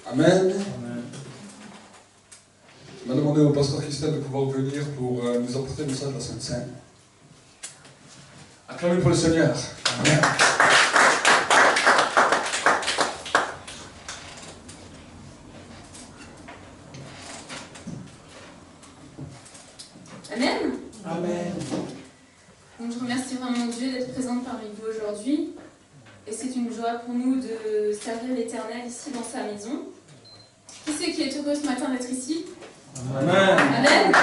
Amen. Je vais demander au pasteur Christelle de pouvoir venir pour nous apporter le message de la Sainte Seine. Acclamez pour le Seigneur. Amen. Amen. Amen. Donc je remercie vraiment Dieu d'être présente parmi vous aujourd'hui. Et c'est une joie pour nous de servir l'Éternel ici dans sa maison. Qui c'est qui est heureux ce matin d'être ici? Amen. Amen.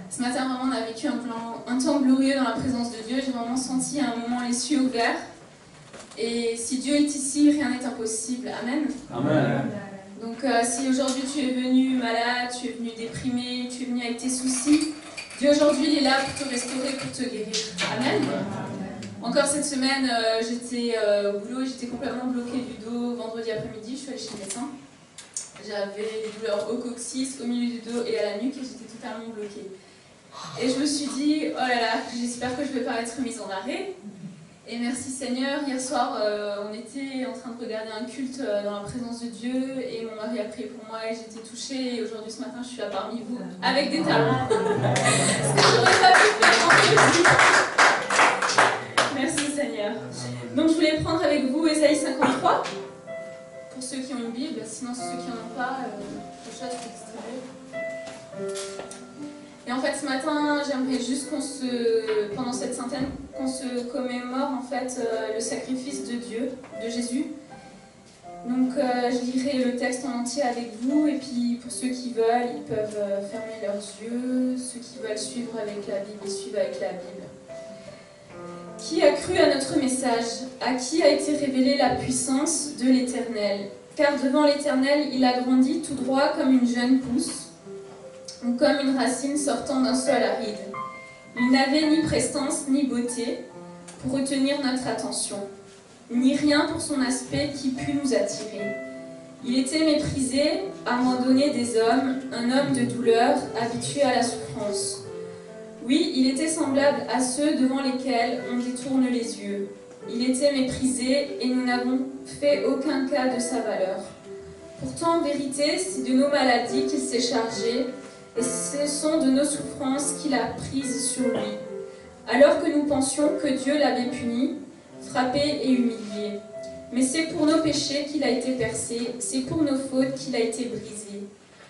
Ce matin, vraiment, on a vécu un temps glorieux dans la présence de Dieu. J'ai vraiment senti à un moment les cieux ouverts. Et si Dieu est ici, rien n'est impossible. Amen. Amen. Donc si aujourd'hui tu es venu malade, tu es venu déprimé, tu es venu avec tes soucis, Dieu aujourd'hui il est là pour te restaurer, pour te guérir. Amen. Encore cette semaine, j'étais au boulot, j'étais complètement bloquée du dos. Vendredi après-midi, je suis allée chez le médecin. J'avais des douleurs au coccyx, au milieu du dos et à la nuque et j'étais totalement bloquée. Et je me suis dit, oh là là, j'espère que je ne vais pas être mise en arrêt. Et merci Seigneur, hier soir, on était en train de regarder un culte dans la présence de Dieu et mon mari a prié pour moi et j'étais touchée. Et aujourd'hui, ce matin, je suis là parmi vous avec des talons. Ce que je n'aurais pas pu faire en plus. Merci Seigneur. Donc je voulais prendre avec vous Ésaïe 53, pour ceux qui ont une Bible, sinon ceux qui n'en ont pas, le chat est distribué. Et en fait ce matin, j'aimerais juste pendant cette centaine, qu'on se commémore en fait le sacrifice de Dieu, de Jésus. Donc je lirai le texte en entier avec vous, et puis pour ceux qui veulent, ils peuvent fermer leurs yeux, ceux qui veulent suivre avec la Bible, ils suivent avec la Bible. Qui a cru à notre message? À qui a été révélée la puissance de l'Éternel? Car devant l'Éternel, il a grandi tout droit comme une jeune pousse, ou comme une racine sortant d'un sol aride. Il n'avait ni prestance ni beauté pour retenir notre attention, ni rien pour son aspect qui pût nous attirer. Il était méprisé, abandonné des hommes, un homme de douleur, habitué à la souffrance. Oui, il était semblable à ceux devant lesquels on détourne les yeux. Il était méprisé et nous n'avons fait aucun cas de sa valeur. Pourtant, en vérité, c'est de nos maladies qu'il s'est chargé et ce sont de nos souffrances qu'il a prises sur lui. Alors que nous pensions que Dieu l'avait puni, frappé et humilié. Mais c'est pour nos péchés qu'il a été percé, c'est pour nos fautes qu'il a été brisé.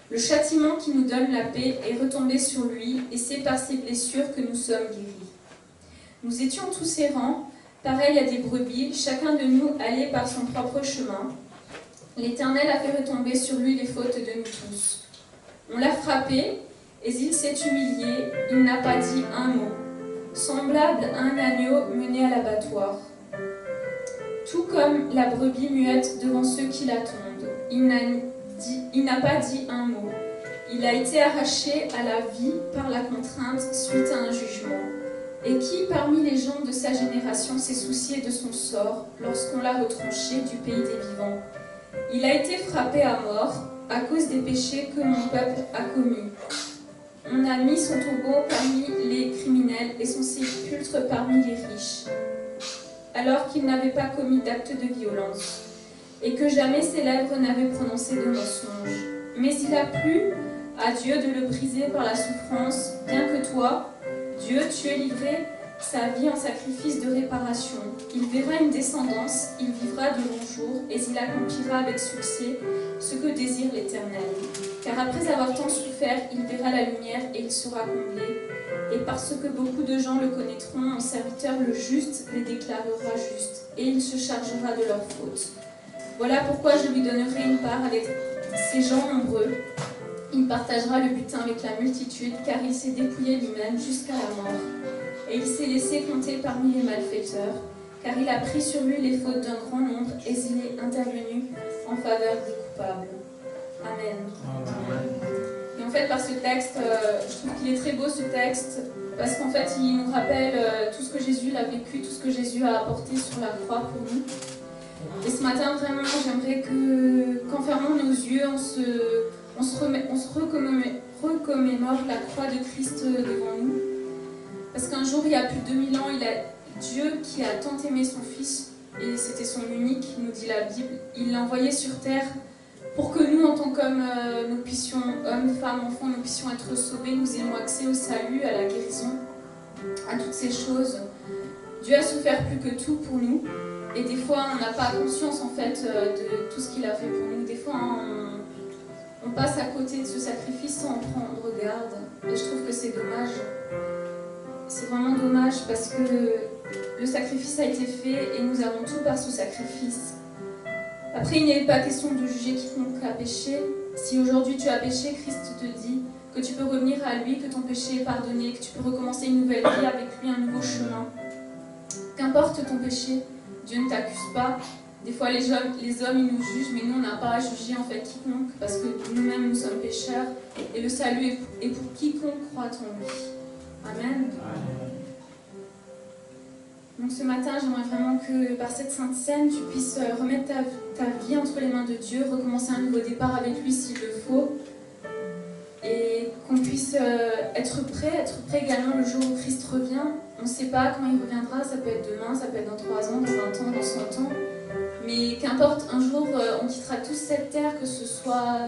Le châtiment qui nous donne la paix est retombé sur lui, et c'est par ses blessures que nous sommes guéris. Nous étions tous errants, pareils à des brebis, chacun de nous allait par son propre chemin. L'Éternel a fait retomber sur lui les fautes de nous tous. On l'a frappé, et il s'est humilié, il n'a pas dit un mot, semblable à un agneau mené à l'abattoir. Tout comme la brebis muette devant ceux qui l'attendent, il n'a pas dit un mot. Il a été arraché à la vie par la contrainte suite à un jugement. Et qui, parmi les gens de sa génération, s'est soucié de son sort lorsqu'on l'a retranché du pays des vivants? Il a été frappé à mort à cause des péchés que mon peuple a commis. On a mis son tombeau parmi les criminels et son sépulcre parmi les riches, alors qu'il n'avait pas commis d'acte de violence, et que jamais ses lèvres n'avaient prononcé de mensonge. Mais il a plu à Dieu de le briser par la souffrance, bien que toi, Dieu, tu aies livré sa vie en sacrifice de réparation. Il verra une descendance, il vivra de longs jours, et il accomplira avec succès ce que désire l'Éternel. Car après avoir tant souffert, il verra la lumière et il sera comblé. Et parce que beaucoup de gens le connaîtront, mon serviteur le juste les déclarera justes, et il se chargera de leurs fautes. Voilà pourquoi je lui donnerai une part avec ces gens nombreux. Il partagera le butin avec la multitude, car il s'est dépouillé lui-même jusqu'à la mort. Et il s'est laissé compter parmi les malfaiteurs, car il a pris sur lui les fautes d'un grand nombre, et il est intervenu en faveur des coupables. Amen. Et en fait, par ce texte, je trouve qu'il est très beau ce texte, parce qu'en fait, il nous rappelle tout ce que Jésus a vécu, tout ce que Jésus a apporté sur la croix pour nous. Et ce matin, vraiment, j'aimerais qu'en fermant nos yeux, on se rekommémore la croix de Christ devant nous. Parce qu'un jour, il y a plus de 2000 ans, Dieu qui a tant aimé son Fils, et c'était son unique, nous dit la Bible, il l'a envoyé sur terre pour que nous, en tant qu'hommes, nous puissions, hommes, femmes, enfants, nous puissions être sauvés, nous ayons accès au salut, à la guérison, à toutes ces choses. Dieu a souffert plus que tout pour nous, et des fois, on n'a pas conscience en fait de tout ce qu'il a fait pour nous. Des fois, on passe à côté de ce sacrifice sans en prendre garde, et je trouve que c'est dommage. C'est vraiment dommage parce que le sacrifice a été fait et nous avons tout par ce sacrifice. Après, il n'est pas question de juger quiconque a péché. Si aujourd'hui tu as péché, Christ te dit que tu peux revenir à lui, que ton péché est pardonné, que tu peux recommencer une nouvelle vie avec lui, un nouveau chemin. Qu'importe ton péché, Dieu ne t'accuse pas. Des fois, les hommes, ils nous jugent, mais nous, on n'a pas à juger en fait quiconque, parce que nous-mêmes, nous sommes pécheurs, et le salut est pour quiconque croit en lui. Amen. Donc ce matin, j'aimerais vraiment que par cette sainte scène, tu puisses remettre ta vie entre les mains de Dieu, recommencer un nouveau départ avec lui s'il le faut, et qu'on puisse être prêt également le jour où Christ revient. On ne sait pas quand il reviendra, ça peut être demain, ça peut être dans 3 ans, dans 20 ans, dans 100 ans. Mais qu'importe, un jour, on quittera tous cette terre, que ce soit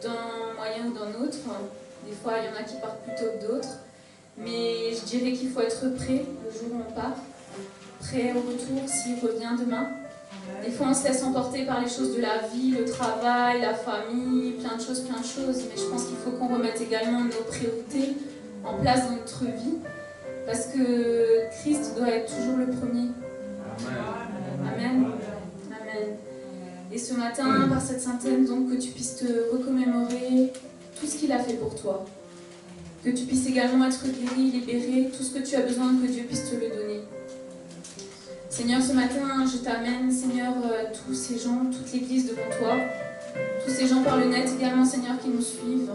d'un moyen ou d'un autre. Des fois, il y en a qui partent plus tôt que d'autres. Mais je dirais qu'il faut être prêt le jour où on part. Prêt au retour s'il revient demain. Des fois, on se laisse emporter par les choses de la vie, le travail, la famille, plein de choses. Mais je pense qu'il faut qu'on remette également nos priorités en place dans notre vie. Parce que Christ doit être toujours le premier. Amen. Amen. Et ce matin, par cette sainte-scène, donc, que tu puisses te remémorer tout ce qu'il a fait pour toi. Que tu puisses également être guéri, libéré, tout ce que tu as besoin, que Dieu puisse te le donner. Seigneur, ce matin, je t'amène, Seigneur, tous ces gens, toute l'Église devant toi, tous ces gens par le net également, Seigneur, qui nous suivent.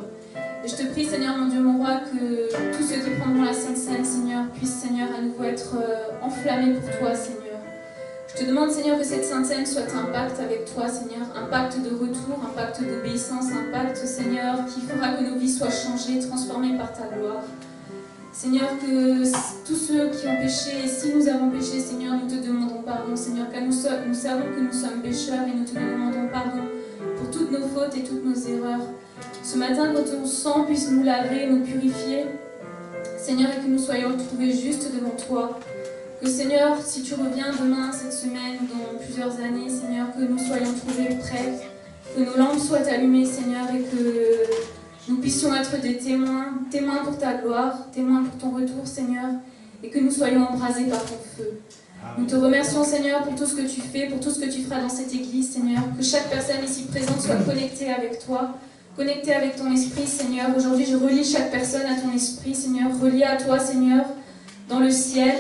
Et je te prie, Seigneur, mon Dieu, mon roi, que tous ceux qui prendront la Sainte Seine, Seigneur, puissent, Seigneur, à nouveau être enflammés pour toi, Seigneur. Je te demande, Seigneur, que cette Sainte Seine soit un pacte avec toi, Seigneur, un pacte de retour, un pacte d'obéissance, un pacte, Seigneur, qui fera que nos vies soient changées, transformées par ta gloire. Seigneur, que tous ceux qui ont péché, et si nous avons péché, Seigneur, nous te demandons pardon, Seigneur, car nous savons que nous sommes pécheurs et nous te demandons pardon pour toutes nos fautes et toutes nos erreurs. Ce matin, que ton sang puisse nous laver, nous purifier, Seigneur, et que nous soyons retrouvés justes devant toi. Que Seigneur, si tu reviens demain, cette semaine, dans plusieurs années, Seigneur, que nous soyons trouvés prêts, que nos lampes soient allumées, Seigneur, et que nous puissions être des témoins, témoins pour ta gloire, témoins pour ton retour, Seigneur, et que nous soyons embrasés par ton feu. Nous te remercions, Seigneur, pour tout ce que tu fais, pour tout ce que tu feras dans cette église, Seigneur. Que chaque personne ici présente soit connectée avec toi, connectée avec ton esprit, Seigneur. Aujourd'hui, je relie chaque personne à ton esprit, Seigneur. Relie à toi, Seigneur, dans le ciel.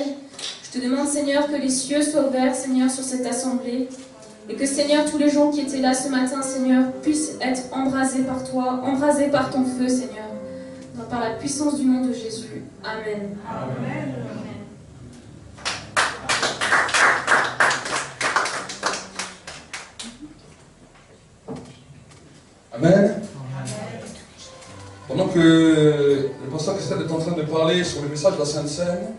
Je te demande, Seigneur, que les cieux soient ouverts, Seigneur, sur cette assemblée. Et que, Seigneur, tous les gens qui étaient là ce matin, Seigneur, puissent être embrasés par toi, embrasés par ton feu, Seigneur. Par la puissance du nom de Jésus. Amen. Amen. Amen. Pendant que le pasteur Christelle est en train de parler sur le message de la Sainte Seine,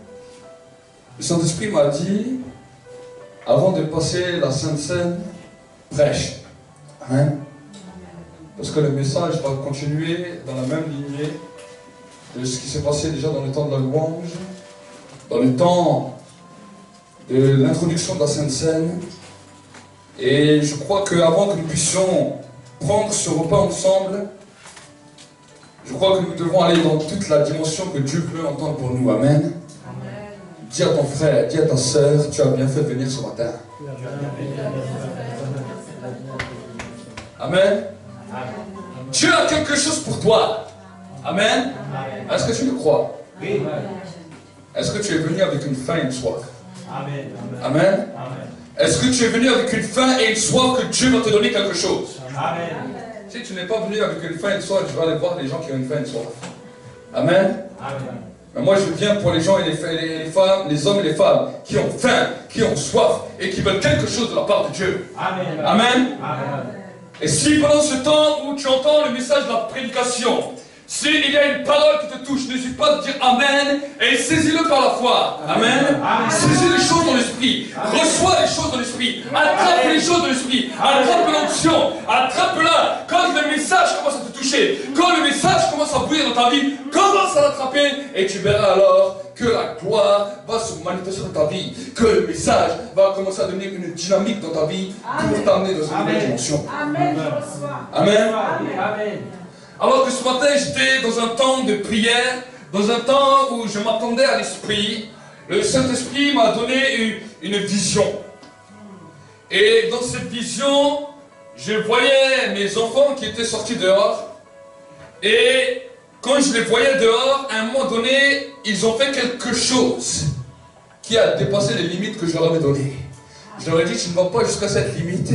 le Saint-Esprit m'a dit, avant de passer la Sainte Seine, prêche. Amen. Parce que le message va continuer dans la même lignée de ce qui s'est passé déjà dans le temps de la louange, dans le temps de l'introduction de la Sainte Seine. Et je crois qu'avant que nous puissions prendre ce repas ensemble, je crois que nous devons aller dans toute la dimension que Dieu veut entendre pour nous. Amen. Amen. Dis à ton frère, dis à ta sœur, tu as bien fait de venir ce matin. Amen. Amen. Dieu a quelque chose pour toi. Amen. Est-ce que tu le crois? Oui. Est-ce que tu es venu avec une faim et une soif? Amen. Amen. Est-ce que tu es venu avec une faim et une soif que Dieu va te donner quelque chose? Amen. Si tu n'es pas venu avec une faim et une soif, tu vas aller voir les gens qui ont une faim et une soif. Amen. Amen. Mais moi je viens pour les gens et les femmes, les hommes et les femmes qui ont faim, qui ont soif et qui veulent quelque chose de la part de Dieu. Amen. Amen. Amen. Et si pendant ce temps où tu entends le message de la prédication, S'il y a une parole qui te touche, n'hésite pas à dire Amen et saisis-le par la foi. Amen. Saisis les choses dans l'esprit. Reçois les choses dans l'esprit. Attrape les choses dans l'esprit. Attrape l'onction. Attrape-la. Quand le message commence à te toucher, quand le message commence à bouillir dans ta vie, commence à l'attraper et tu verras alors que la gloire va se manifester dans ta vie, que le message va commencer à devenir une dynamique dans ta vie pour t'amener dans une nouvelle dimension. Amen. Amen. Amen. Alors que ce matin, j'étais dans un temps de prière, dans un temps où je m'attendais à l'Esprit, le Saint-Esprit m'a donné une vision. Et dans cette vision, je voyais mes enfants qui étaient sortis dehors. Et quand je les voyais dehors, à un moment donné, ils ont fait quelque chose qui a dépassé les limites que je leur avais données. Je leur ai dit, tu ne vas pas jusqu'à cette limite.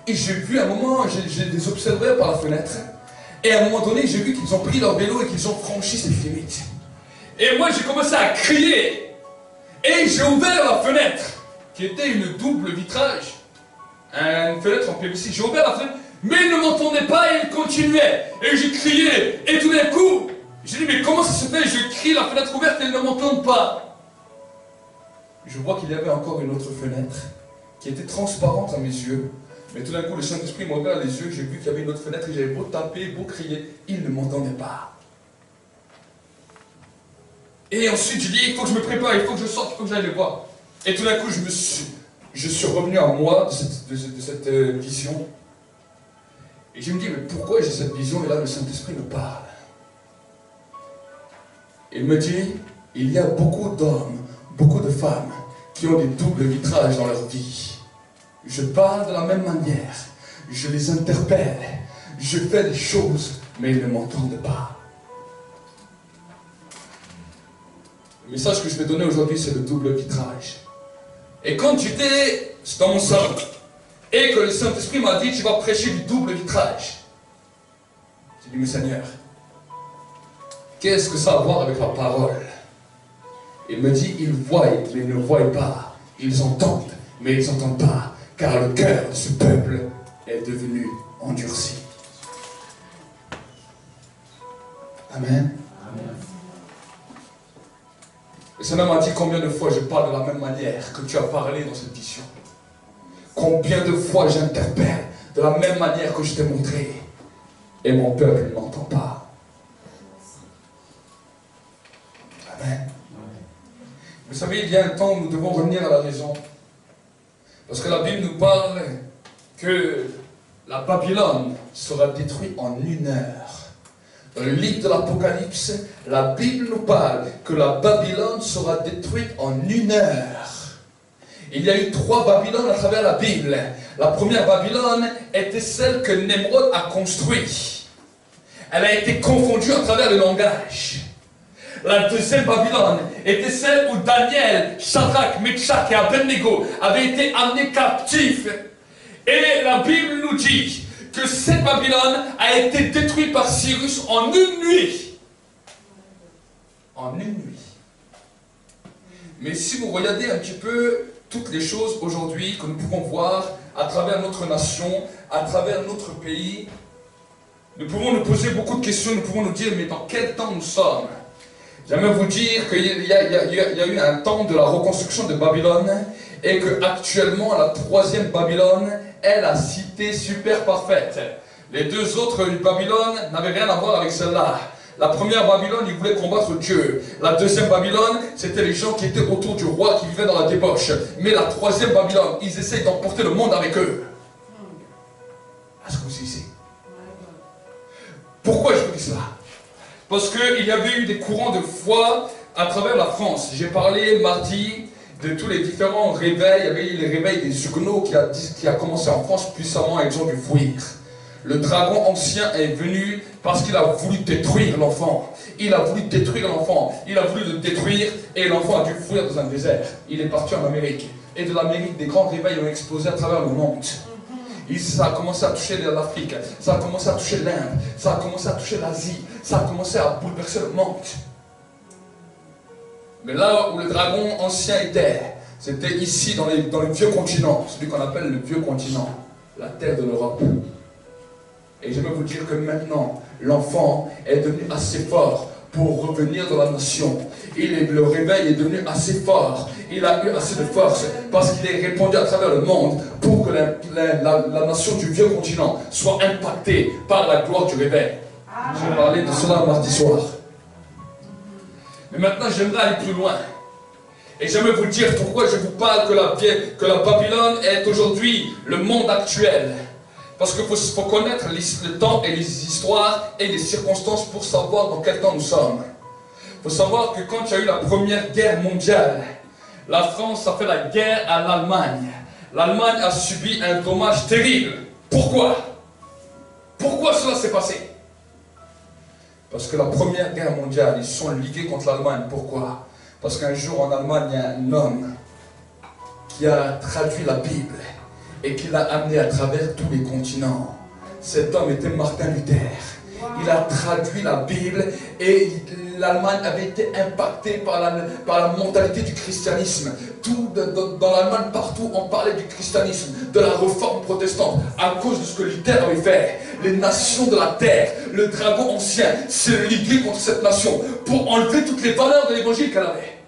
Et j'ai vu un moment, je les observais par la fenêtre. Et à un moment donné, j'ai vu qu'ils ont pris leur vélo et qu'ils ont franchi cette limite. Et moi, j'ai commencé à crier. Et j'ai ouvert la fenêtre, qui était une double vitrage. Une fenêtre en PVC. J'ai ouvert la fenêtre, mais ils ne m'entendaient pas et ils continuaient. Et j'ai crié. Et tout d'un coup, j'ai dit, mais comment ça se fait? Je crie, la fenêtre ouverte et ils ne m'entendent pas. Je vois qu'il y avait encore une autre fenêtre, qui était transparente à mes yeux. Mais tout d'un coup, le Saint-Esprit m'a ouvert les yeux, j'ai vu qu'il y avait une autre fenêtre et j'avais beau taper, beau crier, il ne m'entendait pas. Et ensuite, je dis, il faut que je me prépare, il faut que je sorte, il faut que j'aille les voir. Et tout d'un coup, je suis revenu à moi de cette vision. Et je me dis, mais pourquoi j'ai cette vision? Et là, le Saint-Esprit me parle. Il me dit, il y a beaucoup d'hommes, beaucoup de femmes qui ont des doubles vitrages dans leur vie. Je parle de la même manière, je les interpelle, je fais des choses, mais ils ne m'entendent pas. Le message que je vais donner aujourd'hui, c'est le double vitrage. Et quand j'étais dans mon salon, et que le Saint-Esprit m'a dit, tu vas prêcher du double vitrage, j'ai dit, mais Seigneur, qu'est-ce que ça a à voir avec la parole? Il me dit, ils voient, mais ils ne voient pas. Ils entendent, mais ils n'entendent pas. Car le cœur de ce peuple est devenu endurci. Amen. Amen. Le Seigneur m'a dit combien de fois je parle de la même manière que tu as parlé dans cette vision. Combien de fois j'interpelle de la même manière que je t'ai montré. Et mon peuple ne m'entend pas. Amen. Vous savez, il y a un temps où nous devons revenir à la raison. Parce que la Bible nous parle que la Babylone sera détruite en 1 heure. Dans le livre de l'Apocalypse, la Bible nous parle que la Babylone sera détruite en 1 heure. Il y a eu 3 Babylones à travers la Bible. La première Babylone était celle que Nemrod a construite. Elle a été confondue à travers le langage. La deuxième Babylone était celle où Daniel, Shadrach, Meshach et Abednego avaient été amenés captifs. Et la Bible nous dit que cette Babylone a été détruite par Cyrus en 1 nuit. En 1 nuit. Mais si vous regardez un petit peu toutes les choses aujourd'hui que nous pouvons voir à travers notre nation, à travers notre pays, nous pouvons nous poser beaucoup de questions, nous pouvons nous dire, mais dans quel temps nous sommes? J'aimerais vous dire qu'il y a eu un temps de la reconstruction de Babylone et qu'actuellement la 3e Babylone est la cité super parfaite. Les 2 autres Babylone n'avaient rien à voir avec celle-là. La première Babylone, ils voulaient combattre Dieu. La 2e Babylone, c'était les gens qui étaient autour du roi qui vivaient dans la débauche. Mais la 3e Babylone, ils essayent d'emporter le monde avec eux. Est-ce que vous savez? Pourquoi je vous dis cela? Parce qu'il y avait eu des courants de foi à travers la France. J'ai parlé mardi de tous les différents réveils. Il y avait eu les réveils des Huguenots qui a commencé en France puissamment et ils ont dû fuir. Le dragon ancien est venu parce qu'il a voulu détruire l'enfant. Il a voulu détruire l'enfant. Il a voulu le détruire et l'enfant a dû fuir dans un désert. Il est parti en Amérique. Et de l'Amérique, des grands réveils ont explosé à travers le monde. Ça a commencé à toucher l'Afrique, ça a commencé à toucher l'Inde, ça a commencé à toucher l'Asie, ça a commencé à bouleverser le monde. Mais là où le dragon ancien était, c'était ici dans le vieux continent, celui qu'on appelle le vieux continent, la terre de l'Europe. Et je vais vous dire que maintenant, l'enfant est devenu assez fort pour revenir dans la nation. Le réveil est devenu assez fort. Il a eu assez de force parce qu'il est répandu à travers le monde pour que la nation du vieux continent soit impactée par la gloire du réveil. J'ai parlé de cela mardi soir. Mais maintenant, j'aimerais aller plus loin. Et j'aimerais vous dire pourquoi je vous parle que la Babylone est aujourd'hui le monde actuel. Parce qu'il faut connaître le temps et les histoires et les circonstances pour savoir dans quel temps nous sommes. Il faut savoir que quand il y a eu la première guerre mondiale, la France a fait la guerre à l'Allemagne. L'Allemagne a subi un dommage terrible. Pourquoi? Pourquoi cela s'est passé? Parce que la première guerre mondiale, ils sont ligués contre l'Allemagne. Pourquoi? Parce qu'un jour en Allemagne, il y a un homme qui a traduit la Bible et qui l'a amené à travers tous les continents. Cet homme était Martin Luther. Il a traduit la Bible et l'Allemagne avait été impactée par la mentalité du christianisme. Dans l'Allemagne, partout, on parlait du christianisme, de la réforme protestante, à cause de ce que Luther avait fait. Les nations de la terre, le dragon ancien, s'est ligué contre cette nation pour enlever toutes les valeurs de l'évangile qu'elle avait.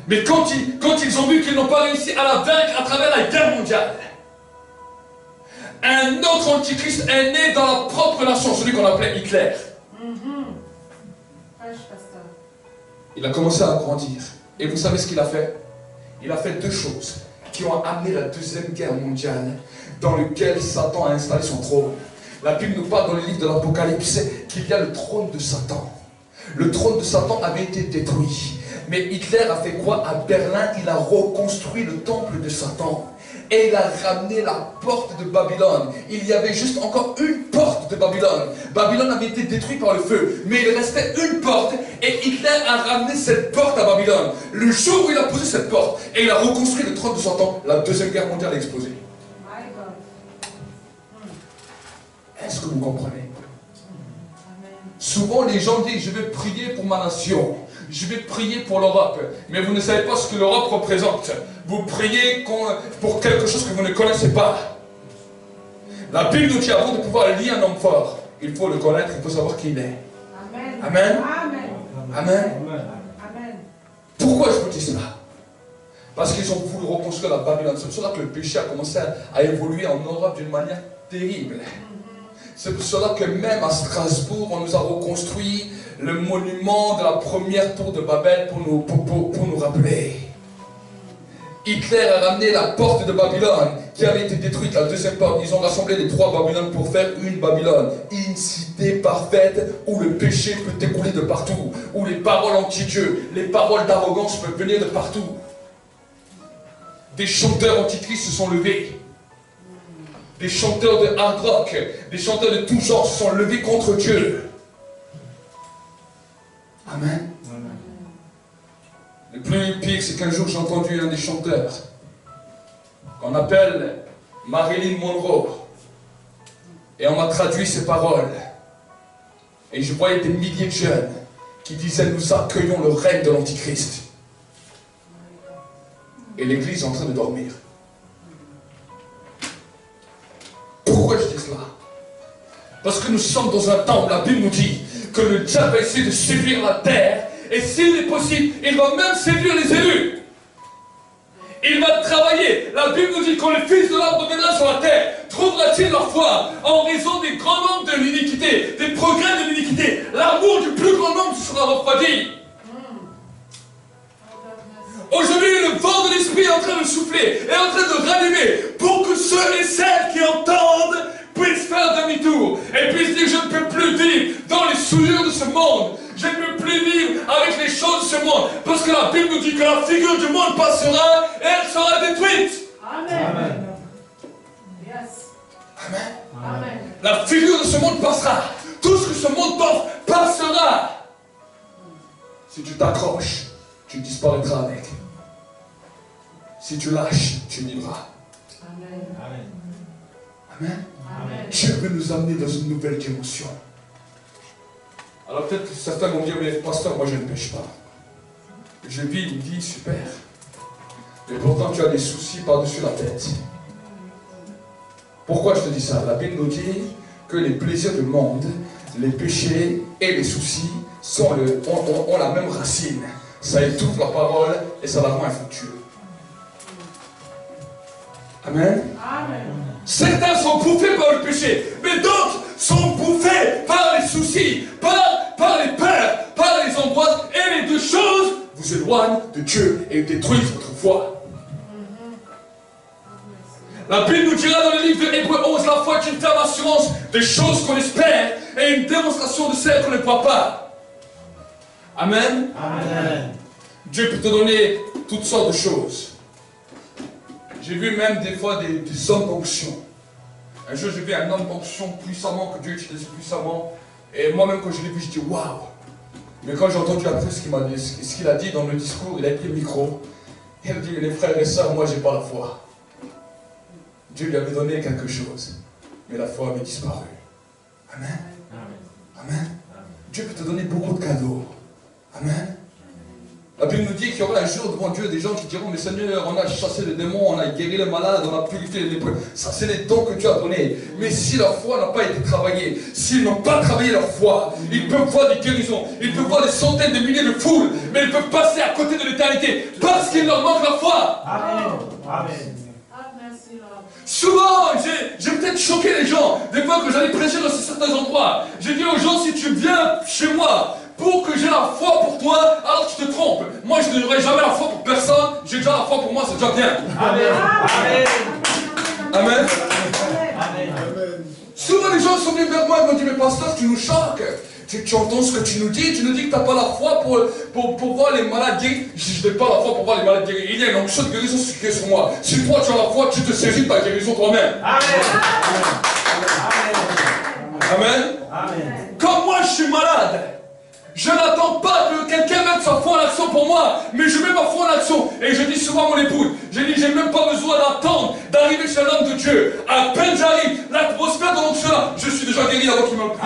Mais quand ils ont vu qu'ils n'ont pas réussi à la vaincre à travers la guerre mondiale, un autre antichrist est né dans la propre nation, celui qu'on appelait Hitler. Il a commencé à grandir. Et vous savez ce qu'il a fait? Il a fait deux choses qui ont amené la deuxième guerre mondiale, dans laquelle Satan a installé son trône. La Bible nous parle dans le livre de l'Apocalypse qu'il y a le trône de Satan. Le trône de Satan avait été détruit. Mais Hitler a fait quoi? À Berlin, il a reconstruit le temple de Satan. Et il a ramené la porte de Babylone. Il y avait juste encore une porte de Babylone. Babylone avait été détruite par le feu. Mais il restait une porte. Et Hitler a ramené cette porte à Babylone. Le jour où il a posé cette porte, et il a reconstruit le trône de Satan, la deuxième guerre mondiale a explosé. Est-ce que vous comprenez? Souvent les gens disent, je vais prier pour ma nation. Je vais prier pour l'Europe, mais vous ne savez pas ce que l'Europe représente. Vous priez pour quelque chose que vous ne connaissez pas. La Bible nous dit, avant de pouvoir lier un homme fort, il faut le connaître, il faut savoir qui il est. Amen. Amen. Amen. Amen. Amen. Pourquoi je vous dis cela? Parce qu'ils ont voulu reconstruire la Babylone. C'est pour cela que le péché a commencé à évoluer en Europe d'une manière terrible. C'est pour cela que même à Strasbourg, on nous a reconstruit le monument de la première tour de Babel pour nous rappeler. Hitler a ramené la porte de Babylone qui avait été détruite, la deuxième porte. Ils ont rassemblé les trois Babylones pour faire une Babylone. Une cité parfaite où le péché peut découler de partout, où les paroles anti-Dieu, les paroles d'arrogance peuvent venir de partout. Des chanteurs antichrist se sont levés. Des chanteurs de hard rock, des chanteurs de tout genre se sont levés contre Dieu. Amen. Amen. Le plus pire, c'est qu'un jour j'ai entendu un des chanteurs qu'on appelle Marilyn Monroe. Et on m'a traduit ses paroles. Et je voyais des milliers de jeunes qui disaient, nous accueillons le règne de l'Antichrist. Et l'église est en train de dormir. Pourquoi je dis cela? Parce que nous sommes dans un temps où la Bible nous dit que le diable essaie de séduire la terre, et s'il est possible, il va même séduire les élus. Il va travailler. La Bible nous dit, quand le Fils de l'homme reviendra sur la terre, trouvera-t-il la foi en raison des grands nombres de l'iniquité, des progrès de l'iniquité? L'amour du plus grand nombre sera refroidi. Aujourd'hui, le vent de l'esprit est en train de souffler, est en train de rallumer, pour que ceux et celles qui entendent puissent faire demi-tour et puissent dire, je ne peux plus vivre dans les souillures de ce monde, je ne peux plus vivre avec les choses de ce monde, parce que la Bible nous dit que la figure du monde passera et elle sera détruite. Amen. Amen. Yes. Amen. Amen. La figure de ce monde passera, tout ce que ce monde t'offre passera. Si tu t'accroches, tu disparaîtras avec. Si tu lâches, tu vivras. Amen. Amen. Amen. Amen. Dieu veut nous amener dans une nouvelle dimension. Alors peut-être que certains vont dire, mais pasteur, moi je ne pêche pas. Je vis une vie super. Mais pourtant tu as des soucis par-dessus la tête. Pourquoi je te dis ça? La Bible nous dit que les plaisirs du monde, les péchés et les soucis ont la même racine. Ça étouffe la parole et ça la rend infructueuse. Amen. Amen. Certains sont bouffés par le péché, mais d'autres sont bouffés par les soucis, par les peurs, par les angoisses, et les deux choses vous éloignent de Dieu et détruisent votre foi. La Bible nous dira dans le livre de Hébreux 11, la foi est une ferme assurance des choses qu'on espère et une démonstration de celles qu'on ne voit pas. Amen. Amen. Dieu peut te donner toutes sortes de choses. J'ai vu même des fois des hommes d'onction. Un jour, j'ai vu un homme d'onction puissamment, que Dieu utilise puissamment. Et moi-même, quand je l'ai vu, je dis waouh. Mais quand j'ai entendu après ce qu'il a dit dans le discours, il a pris le micro. Il a dit, les frères et sœurs, moi, j'ai pas la foi. Dieu lui avait donné quelque chose. Mais la foi avait disparu. Amen. Amen. Amen. Dieu peut te donner beaucoup de cadeaux. Amen. La Bible nous dit qu'il y aura un jour devant Dieu des gens qui diront, mais Seigneur, on a chassé les démons, on a guéri les malades, on a purifié les lépreux. Ça, c'est les dons que Dieu a donnés. Mais si leur foi n'a pas été travaillée, s'ils n'ont pas travaillé leur foi, ils peuvent voir des guérisons, ils peuvent voir des centaines de milliers de foules, mais ils peuvent passer à côté de l'éternité parce qu'il leur manque la foi. Amen. Amen. Souvent, j'ai peut-être choqué les gens. Des fois que j'allais prêcher dans certains endroits, j'ai dit aux gens, si tu viens chez moi, pour que j'ai la foi pour toi, alors tu te trompes. Moi, je n'aurai jamais la foi pour personne. J'ai déjà la foi pour moi, c'est déjà bien. Amen. Amen. Amen. Amen. Souvent, les gens sont venus vers moi et m'ont dit, mais pasteur, tu nous choques. Tu entends ce que tu nous dis que tu n'as pas la foi pour voir les malades guéris. Je n'ai pas la foi pour voir les malades guéris. Il y a une onction de guérison qui est sur moi. Si toi tu as la foi, tu te saisis de ta guérison toi-même. Amen. Amen. Amen. Quand moi je suis malade, je n'attends pas que quelqu'un mette sa foi en action pour moi, mais je mets ma foi en action. Et je dis souvent à mon épouse, j'ai même pas besoin d'attendre d'arriver chez l'homme de Dieu. À peine j'arrive, l'atmosphère de l'onction là, je suis déjà guéri avant qu'il me prie.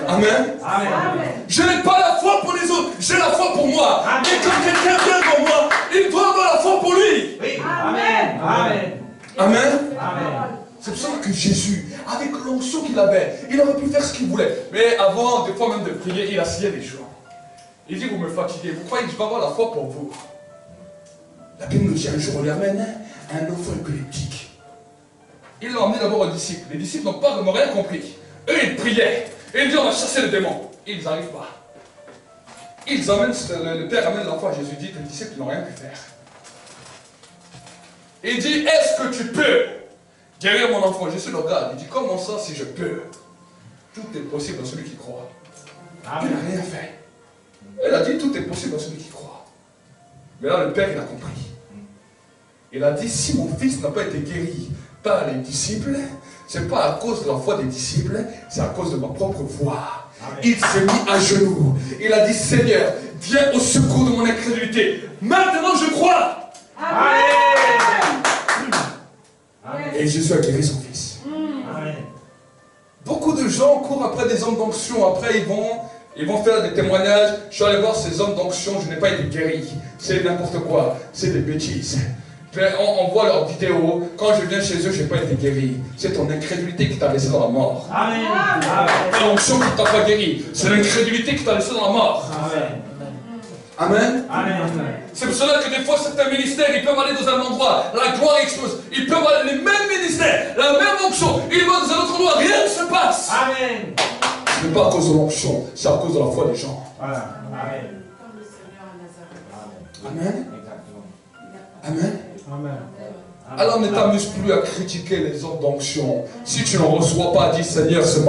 Amen. Amen. Je n'ai pas la foi pour les autres, j'ai la foi pour moi. Amen. Et quand quelqu'un vient devant moi, il doit avoir la foi pour lui. Oui. Amen. Amen. Amen. Amen. C'est pour ça que Jésus, avec l'onction qu'il avait, il aurait pu faire ce qu'il voulait. Mais avant, des fois même de prier, il asseyait les gens. Il dit, vous me fatiguez, vous croyez que je vais avoir la foi pour vous? La Bible nous dit un jour, on lui amène un enfant épileptique. Il l'a emmené d'abord aux disciples. Les disciples n'ont rien compris. Eux, ils priaient. Et ils disent, on va chasser le démon. Ils n'arrivent pas. Le Père amène l'enfant à Jésus, dit, les disciples n'ont rien pu faire. Il dit, est-ce que tu peux guérir mon enfant? Jésus le regarde. Il dit, comment ça si je peux? Tout est possible dans celui qui croit. Il n'a rien fait. Il a dit, tout est possible dans celui qui croit. Mais là, le Père, il a compris. Il a dit, si mon fils n'a pas été guéri par les disciples, ce n'est pas à cause de la foi des disciples, c'est à cause de ma propre foi. Amen. Il s'est mis à genoux. Il a dit, Seigneur, viens au secours de mon incrédulité. Maintenant, je crois. Amen. Et Jésus a guéri son fils. Amen. Beaucoup de gens courent après des hommes d'onction. Après, ils vont faire des témoignages. Je suis allé voir ces hommes d'onction, je n'ai pas été guéri. C'est n'importe quoi. C'est des bêtises. On voit leurs vidéos. Quand je viens chez eux, je n'ai pas été guéri. C'est ton incrédulité qui t'a laissé dans la mort. Amen. C'est l'onction qui ne t'a pas guéri. C'est l'incrédulité qui t'a laissé dans la mort. Amen. Amen. Amen. C'est pour cela que des fois certains ministères, ils peuvent aller dans un endroit, la gloire explose. Ils peuvent aller les mêmes ministères, la même onction. Ils vont dans un autre endroit, rien ne se passe. Amen. Ce n'est pas à cause de l'onction, c'est à cause de la foi des gens. Voilà. Amen. Comme le Seigneur à Nazareth. Amen. Amen. Amen. Alors ne t'amuse plus à critiquer les hommes d'onction. Si tu n'en reçois pas, dis Seigneur, c'est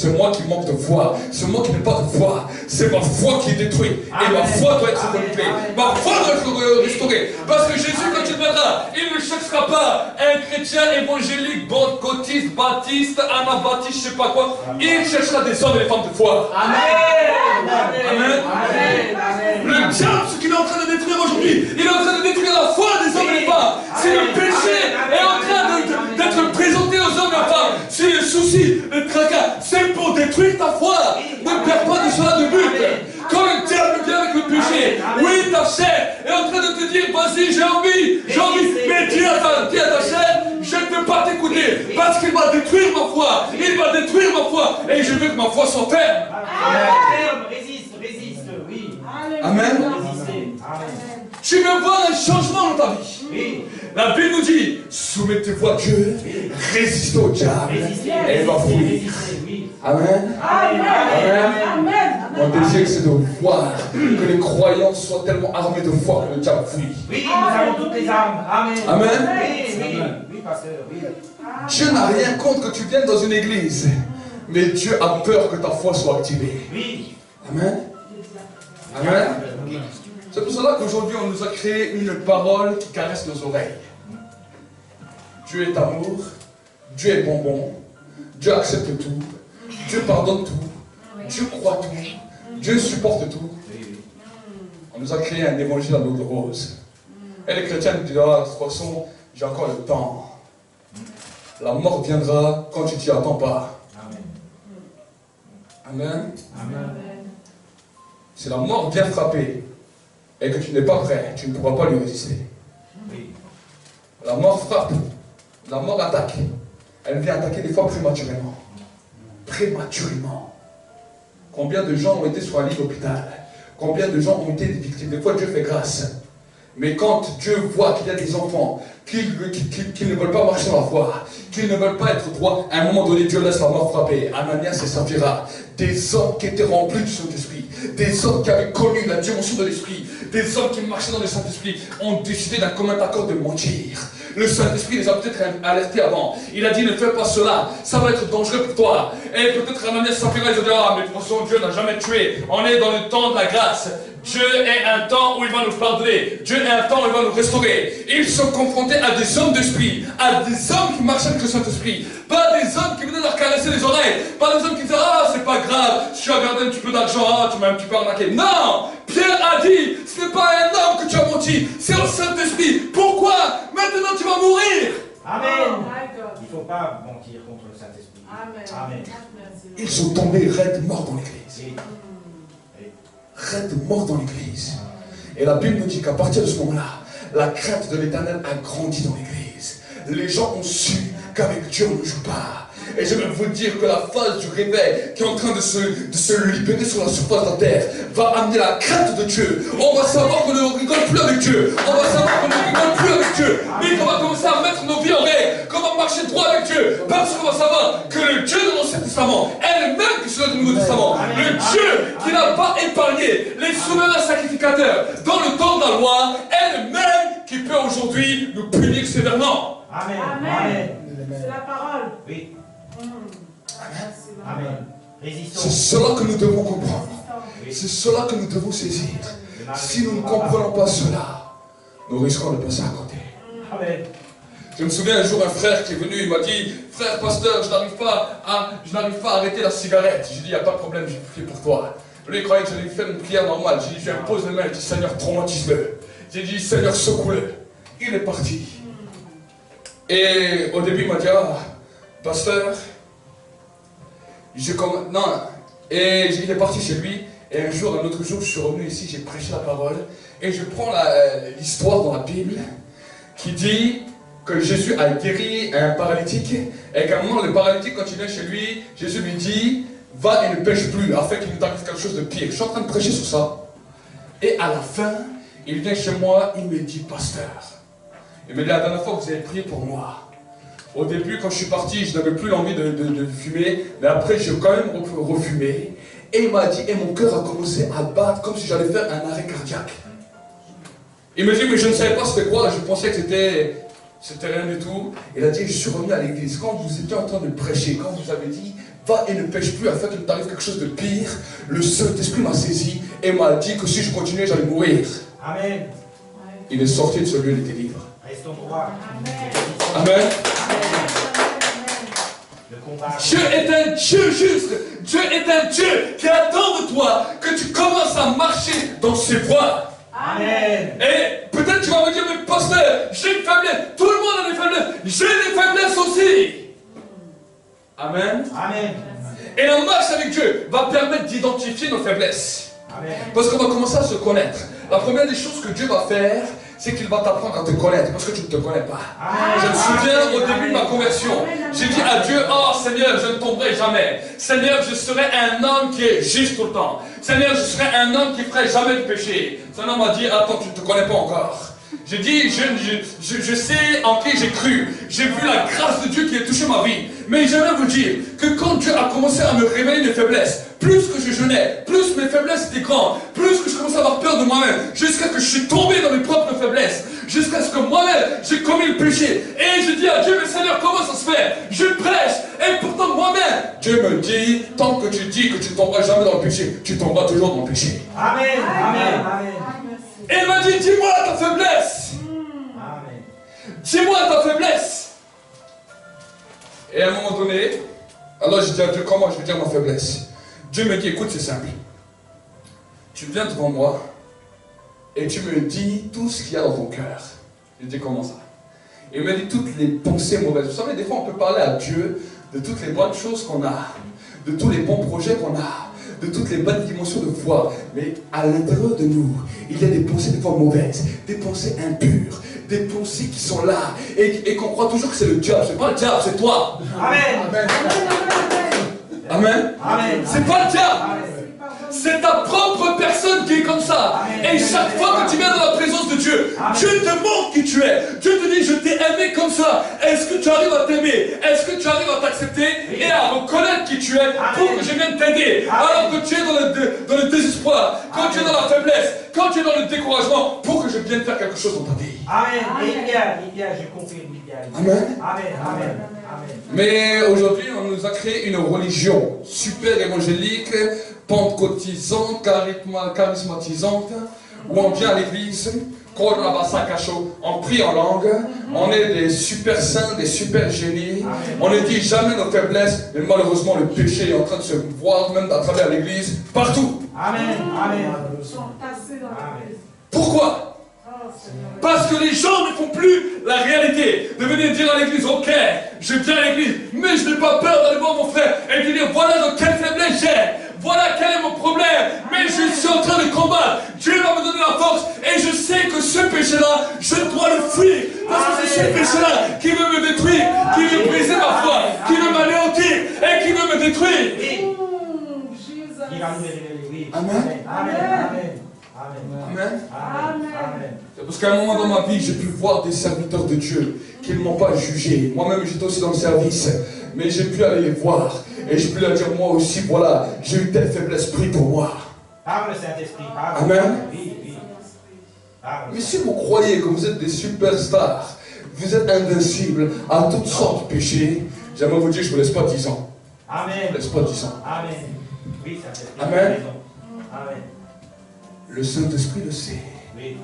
moi qui manque de foi. C'est moi qui n'ai pas de foi. C'est ma foi qui est détruite. Et ma foi doit être renouvelée. Ma foi doit être restaurée. Parce que Jésus, quand il viendra, il ne cherchera pas un chrétien évangélique, pentecôtiste, baptiste, anabaptiste, je ne sais pas quoi. Il cherchera des hommes et des femmes de foi. Amen. Amen. Amen. Le diable, ce qu'il est en train de détruire aujourd'hui, il est en train de détruire la foi des hommes et des femmes. Si le péché est en train d'être présenté aux hommes et aux femmes, si le souci, le tracas, c'est pour détruire ta foi. Ne perds pas de cela de but. Quand le diable vient avec le péché, oui, ta chair est en train de te dire, vas-y, j'ai envie, mais dis à ta chair, je ne peux pas t'écouter. Parce qu'il va détruire ma foi. Il va détruire ma foi. Et je veux que ma foi soit ferme. Ferme, résiste, oui. Amen. Tu veux voir un changement dans ta vie. Oui. La Bible nous dit, soumettez-vous à Dieu, résistez au diable, et il va fuir. Amen. Amen. Mon désir, c'est de voir que les croyants soient tellement armés de foi que le diable fuit. Oui, nous avons toutes les armes. Amen. Amen. Oui, pasteur, oui. Dieu n'a rien contre que tu viennes dans une église, mais Dieu a peur que ta foi soit activée. Oui. Amen. Amen. C'est pour cela qu'aujourd'hui, on nous a créé une parole qui caresse nos oreilles. Dieu est amour, Dieu est bonbon, Dieu accepte tout, Dieu pardonne tout, Dieu croit tout, Dieu supporte tout. On nous a créé un évangile à l'eau de rose. Et les chrétiens nous disent, ah, de toute façon, j'ai encore le temps. La mort viendra quand tu t'y attends pas. Amen. Amen. Si la mort vient frapper et que tu n'es pas prêt, tu ne pourras pas lui résister. Oui. La mort frappe, la mort attaque. Elle vient attaquer des fois prématurément. Prématurément. Combien de gens ont été sur un lit d'hôpital? Combien de gens ont été des victimes? Des fois Dieu fait grâce. Mais quand Dieu voit qu'il y a des enfants qui ne veulent pas marcher dans la foi, qui ne veulent pas être droits, à un moment donné, Dieu laisse la mort frapper. Ananias et Saphira, des hommes qui étaient remplis du Saint-Esprit, des hommes qui avaient connu la dimension de l'Esprit, des hommes qui marchaient dans le Saint-Esprit, ont décidé d'un commun accord de mentir. Le Saint-Esprit les a peut-être alertés avant. Il a dit, ne fais pas cela, ça va être dangereux pour toi. Et peut-être Ananias et Saphira, ils ont dit, ah, mais de toute façon, Dieu n'a jamais tué. On est dans le temps de la grâce. Dieu est un temps où il va nous pardonner. Dieu est un temps où il va nous restaurer. Ils sont confrontés à des hommes d'esprit, à des hommes qui marchaient avec le Saint-Esprit. Pas des hommes qui venaient leur caresser les oreilles. Pas des hommes qui disaient, ah, c'est pas grave, si tu as gardé un petit peu d'argent, ah, tu m'as un petit peu arnaqué. Non! Pierre a dit, ce n'est pas un homme que tu as menti, c'est le Saint-Esprit. Pourquoi? Maintenant tu vas mourir. Amen. Il ne faut pas mentir contre le Saint-Esprit. Amen. Ils sont tombés raides morts dans l'église. Raides morts dans l'église. Et la Bible nous dit qu'à partir de ce moment-là, la crainte de l'Éternel a grandi dans l'église. Les gens ont su qu'avec Dieu on ne joue pas. Et je vais vous dire que la phase du réveil qui est en train de se libérer sur la surface de la terre va amener la crainte de Dieu. On va savoir qu'on ne rigole plus avec Dieu. On va savoir qu'on ne rigole plus avec Dieu. Mais qu'on va commencer à mettre nos vies en règle. Qu'on va marcher droit avec Dieu. Parce qu'on va savoir que le Dieu de l'Ancien Testament est le même que celui du Nouveau Testament. Le Dieu qui n'a pas épargné les souverains sacrificateurs dans le temps de la loi est le même qui peut aujourd'hui nous punir sévèrement. Amen. Amen. C'est la parole. Oui. Amen. Résistons. C'est cela que nous devons comprendre. C'est cela que nous devons saisir. Si nous ne comprenons pas cela, nous risquons de passer à côté. Amen. Je me souviens un jour un frère qui est venu, il m'a dit, frère pasteur, je n'arrive pas à arrêter la cigarette. J'ai dit, il n'y a pas de problème, j'ai prié pour toi. Lui il croyait que j'allais lui faire une prière normale. J'ai dit, je lui pose les mains, j'ai dit, Seigneur, traumatise-le. J'ai dit, Seigneur, secoue-le. Il est parti. Et au début, il m'a dit, ah, pasteur, non. Et il est parti chez lui. Et un autre jour, je suis revenu ici, j'ai prêché la parole. Et je prends l'histoire dans la Bible qui dit que Jésus a guéri un paralytique. Et qu'à un moment, le paralytique, quand il vient chez lui, Jésus lui dit, va et ne pêche plus, afin qu'il nous t'arrive quelque chose de pire. Je suis en train de prêcher sur ça. Et à la fin, il vient chez moi, il me dit, pasteur, il me dit, la dernière fois que vous avez prié pour moi, au début, quand je suis parti, je n'avais plus l'envie de fumer, mais après, j'ai quand même refumé. Et il m'a dit, et mon cœur a commencé à battre comme si j'allais faire un arrêt cardiaque. Il me dit, mais je ne savais pas c'était quoi, je pensais que c'était rien du tout. Il a dit, je suis revenu à l'église. Quand vous étiez en train de prêcher, quand vous avez dit, va et ne pêche plus afin qu'il t'arrive quelque chose de pire, le Saint-Esprit m'a saisi et m'a dit que si je continuais, j'allais mourir. Amen. Il est sorti de ce lieu, il était libre. Restons droits. Amen. Dieu est un Dieu juste. Dieu est un Dieu qui attend de toi que tu commences à marcher dans ses voies. Amen. Et peut-être tu vas me dire, mais pasteur, j'ai une faiblesse. Tout le monde a des faiblesses. J'ai des faiblesses aussi. Amen. Amen. Et la marche avec Dieu va permettre d'identifier nos faiblesses. Amen. Parce qu'on va commencer à se connaître. La première des choses que Dieu va faire, c'est qu'il va t'apprendre à te connaître, parce que tu ne te connais pas. Je me souviens au début de ma conversion, j'ai dit à Dieu, oh Seigneur, je ne tomberai jamais. Seigneur, je serai un homme qui est juste tout le temps. Seigneur, je serai un homme qui ne ferait jamais de péché. Son homme m'a dit, attends, tu ne te connais pas encore. J'ai dit, je sais en qui j'ai cru. J'ai vu la grâce de Dieu qui a touché ma vie. Mais j'aimerais vous dire que quand Dieu a commencé à me révéler mes faiblesses, plus que je jeûnais, plus mes faiblesses étaient grandes, plus que je commençais à avoir peur de moi-même, jusqu'à ce que je suis tombé dans mes propres faiblesses, jusqu'à ce que moi-même j'ai commis le péché. Et je dis à Dieu, mais Seigneur, comment ça se fait? Je prêche, et pourtant moi-même, Dieu me dit, tant que tu dis que tu ne tomberas jamais dans le péché, tu tomberas toujours dans le péché. Amen, amen, amen. Et il m'a dit, dis-moi ta faiblesse. Amen. Dis-moi ta faiblesse. Et à un moment donné, alors je dis à Dieu, comment je vais dire ma faiblesse? Dieu me dit, écoute, c'est simple. Tu viens devant moi et tu me dis tout ce qu'il y a dans ton cœur. Je dis, comment ça? Il me dit toutes les pensées mauvaises. Vous savez, des fois, on peut parler à Dieu de toutes les bonnes choses qu'on a, de tous les bons projets qu'on a, de toutes les bonnes dimensions de foi. Mais à l'intérieur de nous, il y a des pensées des fois mauvaises, des pensées impures, des pensées qui sont là et qu'on croit toujours que c'est le diable. C'est pas le diable, c'est toi. Amen. Amen. Amen. Amen. C'est pas le diable. C'est ta propre personne qui est comme ça. Et chaque fois que tu viens dans la présence de Dieu, Dieu te montre qui tu es. Dieu te dit, je t'ai aimé comme ça. Est-ce que tu arrives à t'aimer? Est-ce que tu arrives à t'accepter et à reconnaître qui tu es pour que je vienne t'aider? Alors que tu es dans le désespoir, quand tu es dans la faiblesse, quand tu es dans le découragement, pour que je vienne faire quelque chose dans ta vie. Amen. Il y a, je confirme, il y a. Amen. Amen, amen, amen. Mais aujourd'hui, on nous a créé une religion super évangélique, pentecôtisante, charismatisante, où on vient à l'église, on prie en langue, on est des super saints, des super génies, on ne dit jamais nos faiblesses, mais malheureusement le péché est en train de se voir même à travers l'église, partout. Amen, amen. Pourquoi? Parce que les gens ne font plus la réalité de venir dire à l'église, ok, je viens à l'église, mais je n'ai pas peur d'aller voir mon frère et de dire, voilà dans quelle faiblesse j'ai, voilà quel est mon problème, mais je suis en train de combattre, Dieu va me donner la force et je sais que ce péché-là, je dois le fuir, parce que c'est ce péché-là qui veut me détruire, qui veut briser ma foi, qui veut m'anéantir et qui veut me détruire. Amen. Amen. Amen. Amen. C'est parce qu'à un moment dans ma vie, j'ai pu voir des serviteurs de Dieu qui ne m'ont pas jugé. Moi-même, j'étais aussi dans le service, mais j'ai pu aller les voir et j'ai pu leur dire, moi aussi, voilà, j'ai eu telle faiblesse, prie pour moi. Parle le Saint-Esprit. Amen. Oui. Mais si vous croyez que vous êtes des superstars, vous êtes invincibles à toutes sortes de péchés, j'aimerais vous dire, je ne vous laisse pas 10 ans. Amen. Je ne vous laisse pas 10 ans. Amen. Oui, Saint-Esprit. Amen. Amen. Le Saint-Esprit le sait. Oui.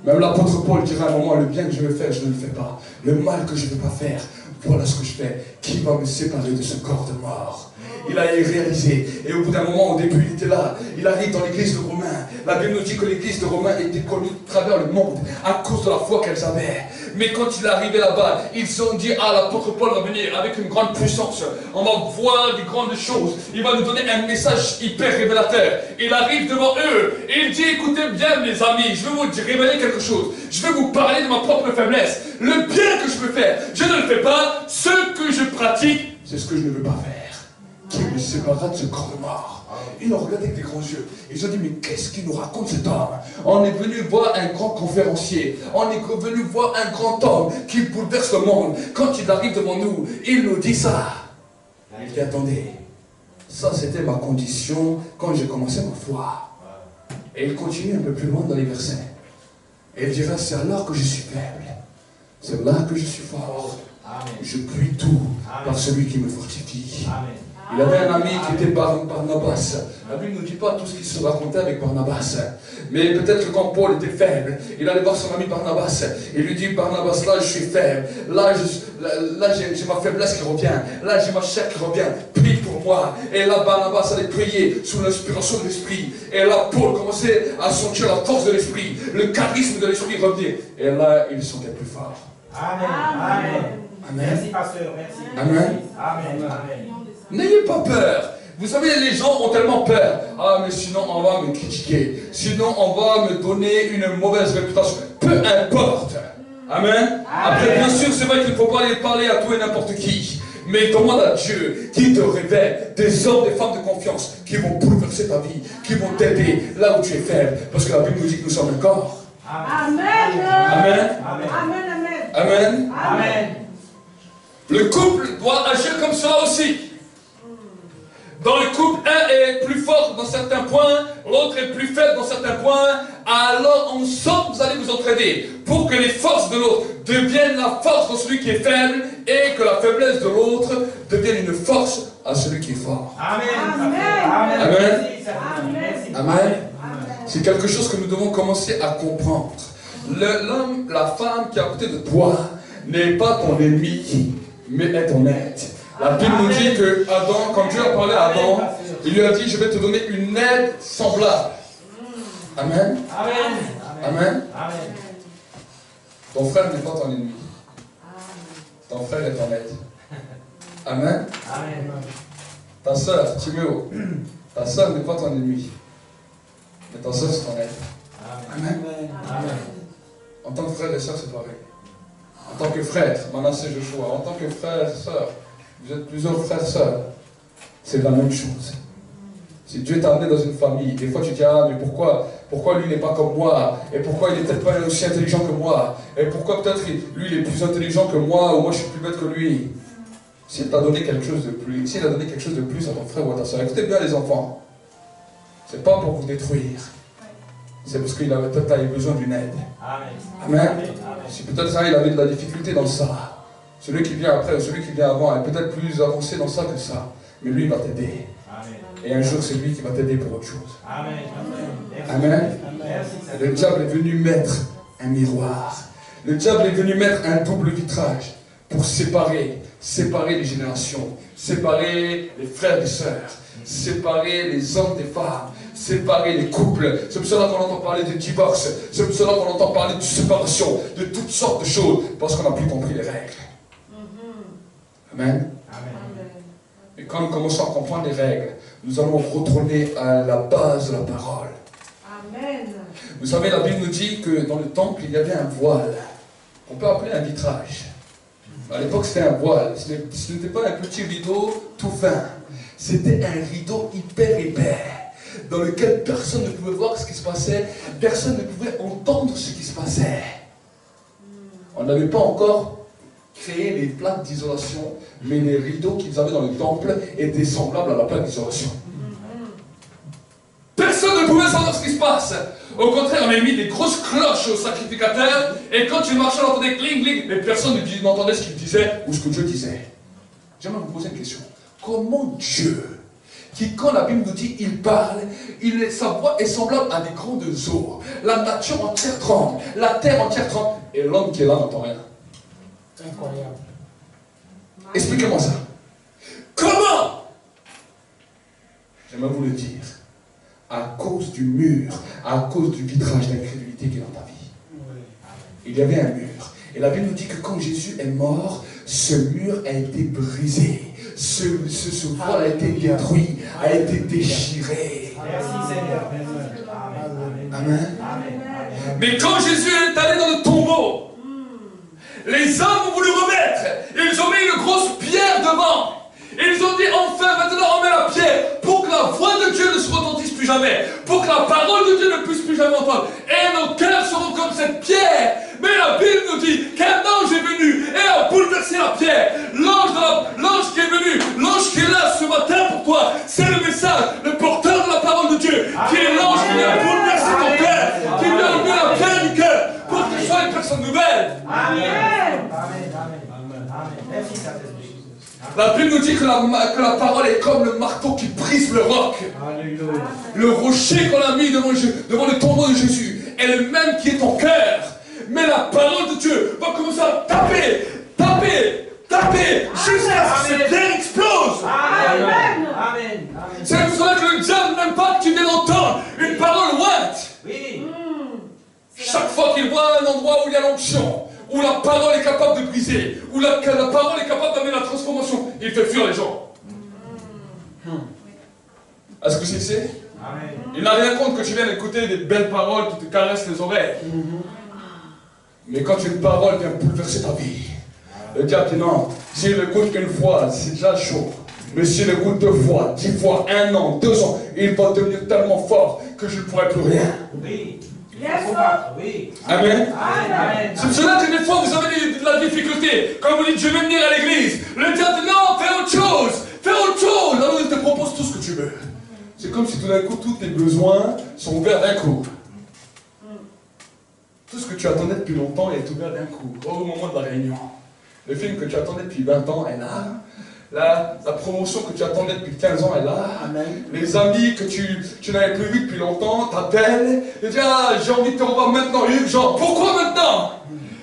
Même l'apôtre Paul dira à un moment, le bien que je veux faire, je ne le fais pas. Le mal que je ne veux pas faire, voilà ce que je fais. Qui va me séparer de ce corps de mort? Il a réalisé. Et au bout d'un moment, au début, il était là. Il arrive dans l'église de Romains. La Bible nous dit que l'église de Romains était connue à travers le monde à cause de la foi qu'elles avaient. Mais quand il est arrivé là-bas, ils ont dit, ah, l'apôtre Paul va venir avec une grande puissance. On va voir des grandes choses. Il va nous donner un message hyper révélateur. Il arrive devant eux. Et il dit, écoutez bien, mes amis, je vais vous révéler quelque chose. Je vais vous parler de ma propre faiblesse. Le bien que je peux faire, je ne le fais pas. Ce que je pratique, c'est ce que je ne veux pas faire. Qui me séparera de ce corps de mort? Ils l'ont regardé avec des grands yeux. Ils ont dit, mais qu'est-ce qu'il nous raconte cet homme? On est venu voir un grand conférencier. On est venu voir un grand homme qui bouleverse le monde. Quand il arrive devant nous, il nous dit ça. Il dit, attendez, ça c'était ma condition quand j'ai commencé ma foi. Et il continue un peu plus loin dans les versets. Et il dira, c'est alors que je suis faible. C'est là que je suis fort. Je puis tout par celui qui me fortifie. Amen. Il avait un ami qui était Barnabas. La Bible ne nous dit pas tout ce qui se racontait avec Barnabas. Mais peut-être que quand Paul était faible, il allait voir son ami Barnabas. Et lui dit, Barnabas, là je suis faible. Là j'ai ma faiblesse qui revient. Là j'ai ma chair qui revient. Prie pour moi. Et là Barnabas allait prier sous l'inspiration de l'Esprit. Et là Paul commençait à sentir la force de l'Esprit. Le charisme de l'Esprit revenir. Et là il se sentait plus fort. Amen. Amen. Amen. Merci, pasteur. Merci. Amen. Amen. Amen. N'ayez pas peur. Vous savez, les gens ont tellement peur. Ah, mais sinon on va me critiquer. Sinon on va me donner une mauvaise réputation. Peu importe. Amen. Après, bien sûr, c'est vrai qu'il ne faut pas aller parler à tout et n'importe qui. Mais demande à Dieu qui te révèle des hommes, des femmes de confiance qui vont bouleverser ta vie, qui vont t'aider là où tu es faible. Parce que la Bible nous dit que nous sommes un corps. Amen. Amen. Amen. Amen. Amen. Amen. Le couple doit agir comme cela aussi. Dans le couple, un est plus fort dans certains points, l'autre est plus faible dans certains points. Alors ensemble, vous allez vous entraider pour que les forces de l'autre deviennent la force de celui qui est faible et que la faiblesse de l'autre devienne une force à celui qui est fort. Amen. Amen. Amen. Amen. Amen. C'est quelque chose que nous devons commencer à comprendre. L'homme, la femme qui est à côté de toi n'est pas ton ennemi, mais est ton aide. La Bible nous dit que Adam, quand Dieu a parlé à Adam, il lui a dit, je vais te donner une aide semblable. Amen. Amen. Amen. Amen. Ton frère n'est pas ton ennemi. Ton frère est ton aide. Amen. Amen. Ta soeur, Timéo, ta soeur n'est pas ton ennemi. Mais ta soeur, c'est ton aide. Amen. Amen. En tant que frère et soeur, c'est pareil. En tant que frère, Manassé Joshua, en tant que frère et soeur, vous êtes plusieurs frères et sœurs. C'est la même chose. Si Dieu t'a amené dans une famille, des fois tu dis, ah mais pourquoi lui n'est pas comme moi? Et pourquoi il n'est peut-être pas aussi intelligent que moi? Et pourquoi peut-être lui il est plus intelligent que moi, ou moi je suis plus bête que lui? S'il t'a donné quelque chose de plus, s'il a donné quelque chose de plus à ton frère ou à ta soeur, écoutez bien les enfants, c'est pas pour vous détruire. C'est parce qu'il avait peut-être besoin d'une aide. Amen. Amen. Si peut-être il avait de la difficulté dans ça. Celui qui vient après ou celui qui vient avant est peut-être plus avancé dans ça que ça. Mais lui, il va t'aider. Et un jour, c'est lui qui va t'aider pour autre chose. Amen. Amen. Le diable est venu mettre un miroir. Le diable est venu mettre un double vitrage pour séparer les générations, séparer les frères et sœurs, séparer les hommes des femmes, séparer les couples. C'est pour cela qu'on entend parler de divorce. C'est pour cela qu'on entend parler de séparation, de toutes sortes de choses, parce qu'on n'a plus compris les règles. Amen. Amen. Et quand nous commençons à comprendre les règles, nous allons retourner à la base de la parole. Amen. Vous savez, la Bible nous dit que dans le temple, il y avait un voile, qu'on peut appeler un vitrage. À l'époque, c'était un voile. Ce n'était pas un petit rideau tout fin. C'était un rideau hyper épais, dans lequel personne ne pouvait voir ce qui se passait, personne ne pouvait entendre ce qui se passait. On n'avait pas encore créé les plaques d'isolation, mais les rideaux qu'ils avaient dans le temple étaient semblables à la plaque d'isolation. Personne ne pouvait savoir ce qui se passe. Au contraire, on a mis des grosses cloches au sacrificateur, et quand tu marchais, on entendait cling, cling, mais personne n'entendait ce qu'il disait ou ce que Dieu disait. J'aimerais vous poser une question. Comment Dieu, qui quand la Bible nous dit il parle, sa voix est semblable à des grandes eaux, la nature entière tremble, la terre entière tremble, et l'homme qui est là n'entend rien? Incroyable. Expliquez-moi ça. Comment? J'aimerais vous le dire. À cause du mur, à cause du vitrage d'incrédulité qui est dans ta vie. Il y avait un mur. Et la Bible nous dit que quand Jésus est mort, ce mur a été brisé. Ce voile a été détruit, a été déchiré. Merci Seigneur. Amen. Mais quand Jésus est allé dans le tombeau, les hommes ont voulu remettre. Ils ont mis une grosse pierre devant. Ils ont dit enfin, maintenant on met la pierre pour que la voix de Dieu ne se retentisse plus jamais, pour que la parole de Dieu ne puisse plus jamais entendre. Et nos cœurs seront comme cette pierre. Mais la Bible nous dit qu'un ange est venu et a bouleversé la pierre. L'ange qui est venu, l'ange qui est là ce matin pour toi, c'est le message, le porteur de la parole de Dieu, qui est l'ange qui vient bouleverser ton cœur, qui vient enlever la pierre du cœur, pour que tu sois une personne nouvelle. Amen. Merci Saint-Esprit. La Bible nous dit que la parole est comme le marteau qui brise le roc. Alléluia. Le rocher qu'on a mis devant le tombeau de Jésus est le même qui est ton cœur. Mais la parole de Dieu va commencer à taper, jusqu'à ce que cette terre explose. Amen. C'est pour cela que le diable n'aime pas que tu viennes entendre une parole lointe. Oui. Chaque fois qu'il voit un endroit où il y a l'onction, où la parole est capable de briser, où la parole est capable d'amener la transformation, il fait fuir les gens. Est-ce que c'est ça? Il n'a rien contre que tu viennes écouter des belles paroles qui te caressent les oreilles. Mais quand une parole vient bouleverser ta vie, le diable dit non, s'il l'écoute une fois, c'est déjà chaud. Mais s'il l'écoute 2 fois, 10 fois, 1 an, 2 ans, il va devenir tellement fort que je ne pourrai plus rien. Oui. Oui. Amen. C'est pour cela que des fois vous avez de la difficulté. Quand vous dites je vais venir à l'église, le diable dit non, fais autre chose. Fais autre chose. Alors il te propose tout ce que tu veux. C'est comme si tout d'un coup tous tes besoins sont ouverts d'un coup. Tout ce que tu attendais depuis longtemps est ouvert d'un coup, au moment de la réunion. Le film que tu attendais depuis 20 ans est là. La promotion que tu attendais depuis 15 ans est là. Amen. Les amis que tu n'avais plus vus depuis longtemps t'appellent et disent ah, j'ai envie de te revoir maintenant, urgent. Pourquoi maintenant?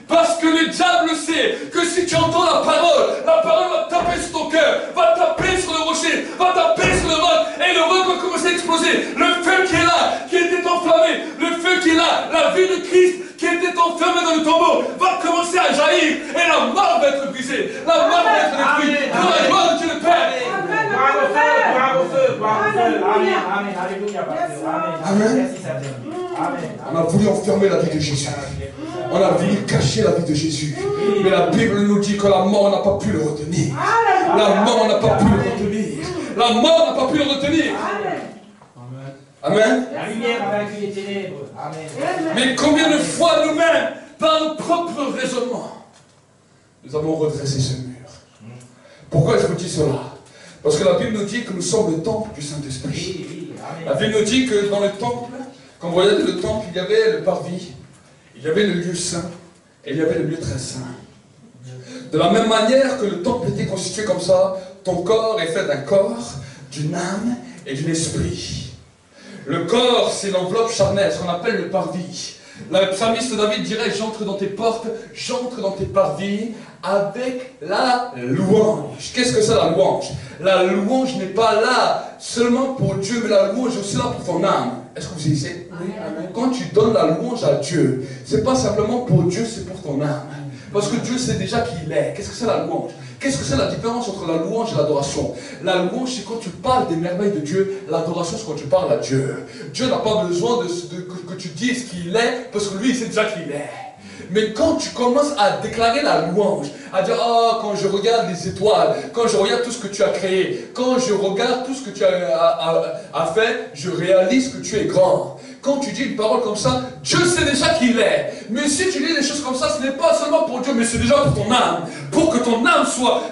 Parce que le diable sait que si tu entends la parole va taper sur ton cœur, va taper sur le rocher, va taper sur le roc, et le roc va commencer à exploser. Le feu qui est là, qui était enflammé, le feu qui est là, la vie de Christ qui était enfermée dans le tombeau, va commencer à jaillir, et la mort va être brisée, la mort va être détruite, pour la gloire de Dieu le Père. Gloire au feu, gloire au feu. Amen, amen, alléluia, Amen. Merci Seigneur. Amen. On a voulu enfermer la vie de Jésus. On a voulu cacher la vie de Jésus. Mais la Bible nous dit que la mort n'a pas pu le retenir. La mort n'a pas pu le retenir. La mort n'a pas pu le retenir. Amen. La lumière a vaincu les ténèbres. Amen. Mais combien de fois nous-mêmes, par nos propres raisonnements, nous avons redressé ce mur? Pourquoi je vous dis cela? Parce que la Bible nous dit que nous sommes le temple du Saint-Esprit. La Bible nous dit que dans le temple, quand vous regardez le temple, il y avait le parvis, il y avait le lieu saint, et il y avait le lieu très saint. De la même manière que le temple était constitué comme ça, ton corps est fait d'un corps, d'une âme et d'un esprit. Le corps, c'est l'enveloppe charnelle, ce qu'on appelle le parvis. Le psalmiste David dirait, j'entre dans tes portes, j'entre dans tes parvis avec la louange. Qu'est-ce que c'est la louange? La louange n'est pas là seulement pour Dieu, mais la louange est aussi là pour ton âme. Est-ce que vous savez? Quand tu donnes la louange à Dieu, c'est pas simplement pour Dieu, c'est pour ton âme. Parce que Dieu sait déjà qui il est. Qu'est-ce que c'est la louange? Qu'est-ce que c'est la différence entre la louange et l'adoration? La louange, c'est quand tu parles des merveilles de Dieu. L'adoration, c'est quand tu parles à Dieu. Dieu n'a pas besoin que tu dises qui il est, parce que lui, il sait déjà qui il est. Mais quand tu commences à déclarer la louange, à dire, oh, quand je regarde les étoiles, quand je regarde tout ce que tu as créé, quand je regarde tout ce que tu as fait, je réalise que tu es grand. Quand tu dis une parole comme ça, Dieu sait déjà qui il est. Mais si tu dis des choses comme ça, ce n'est pas seulement pour Dieu, mais c'est déjà pour ton âme. Pour que ton âme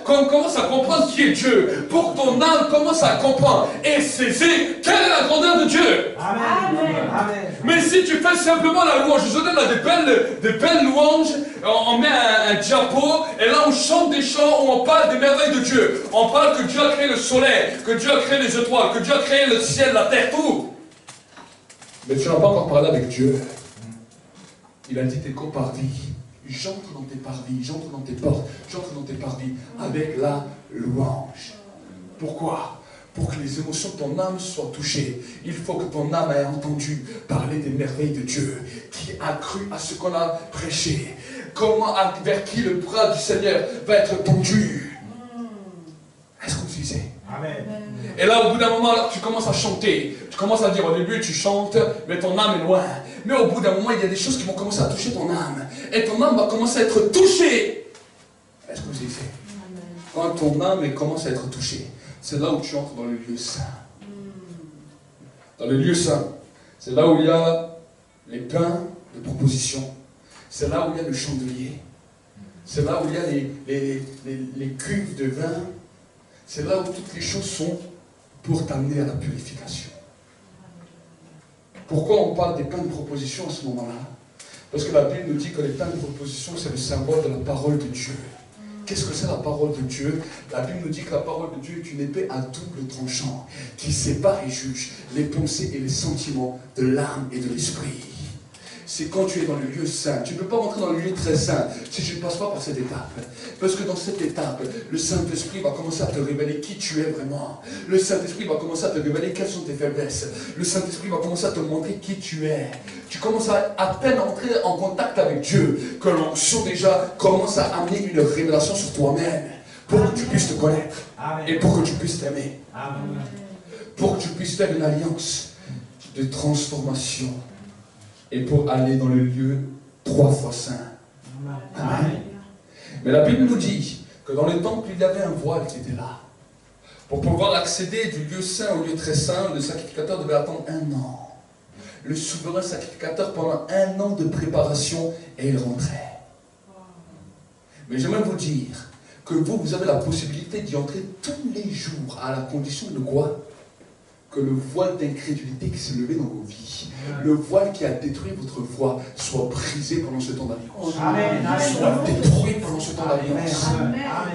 commence à comprendre qui est Dieu. Pour que ton âme commence à comprendre et saisir quelle est la grandeur de Dieu. Amen. Amen. Mais si tu fais simplement la louange, je te donne là des belles louanges, on met un diapo, et là on chante des chants où on parle des merveilles de Dieu. On parle que Dieu a créé le soleil, que Dieu a créé les étoiles, que Dieu a créé le ciel, la terre, tout. Mais tu n'as pas encore parlé avec Dieu. Il a dit tes parvis. J'entre dans tes parvis, j'entre dans tes portes, j'entre dans tes parvis avec la louange. Pourquoi? Pour que les émotions de ton âme soient touchées. Il faut que ton âme ait entendu parler des merveilles de Dieu, qui a cru à ce qu'on a prêché. Vers qui le bras du Seigneur va être tendu. Est-ce que vous disiez? Amen. Et là, au bout d'un moment, tu commences à chanter. Tu commences à dire, au début, tu chantes, mais ton âme est loin. Mais au bout d'un moment, il y a des choses qui vont commencer à toucher ton âme. Et ton âme va commencer à être touchée. Est-ce que vous savez? Quand ton âme commence à être touchée, c'est là où tu entres dans le lieu saint. Dans le lieu saint, c'est là où il y a les pains de proposition. C'est là où il y a le chandelier. C'est là où il y a les cuves de vin. C'est là où toutes les choses sont pour t'amener à la purification. Pourquoi on parle des pains de proposition à ce moment-là? Parce que la Bible nous dit que les pains de proposition, c'est le symbole de la parole de Dieu. Qu'est-ce que c'est la parole de Dieu? La Bible nous dit que la parole de Dieu est une épée à double tranchant qui sépare et juge les pensées et les sentiments de l'âme et de l'esprit. C'est quand tu es dans le lieu saint. Tu ne peux pas rentrer dans le lieu très saint si tu ne passes pas par cette étape. Parce que dans cette étape, le Saint-Esprit va commencer à te révéler qui tu es vraiment. Le Saint-Esprit va commencer à te révéler quelles sont tes faiblesses. Le Saint-Esprit va commencer à te montrer qui tu es. Tu commences à peine entrer en contact avec Dieu, que l'onction déjà commence à amener une révélation sur toi-même pour que tu puisses te connaître et pour que tu puisses t'aimer. pour que tu puisses faire une alliance de transformation et pour aller dans le lieu 3 fois saint. Amen. Mais la Bible nous dit que dans le temple, il y avait un voile qui était là. Pour pouvoir accéder du lieu saint au lieu très saint, le sacrificateur devait attendre 1 an. Le souverain sacrificateur, pendant 1 an de préparation, et il rentrait. Mais j'aimerais vous dire que vous avez la possibilité d'y entrer tous les jours, à la condition de quoi? Que le voile d'incrédulité qui s'est levé dans vos vies, le voile qui a détruit votre foi, soit brisé pendant ce temps d'alliance. Soit détruit pendant ce temps d'alliance.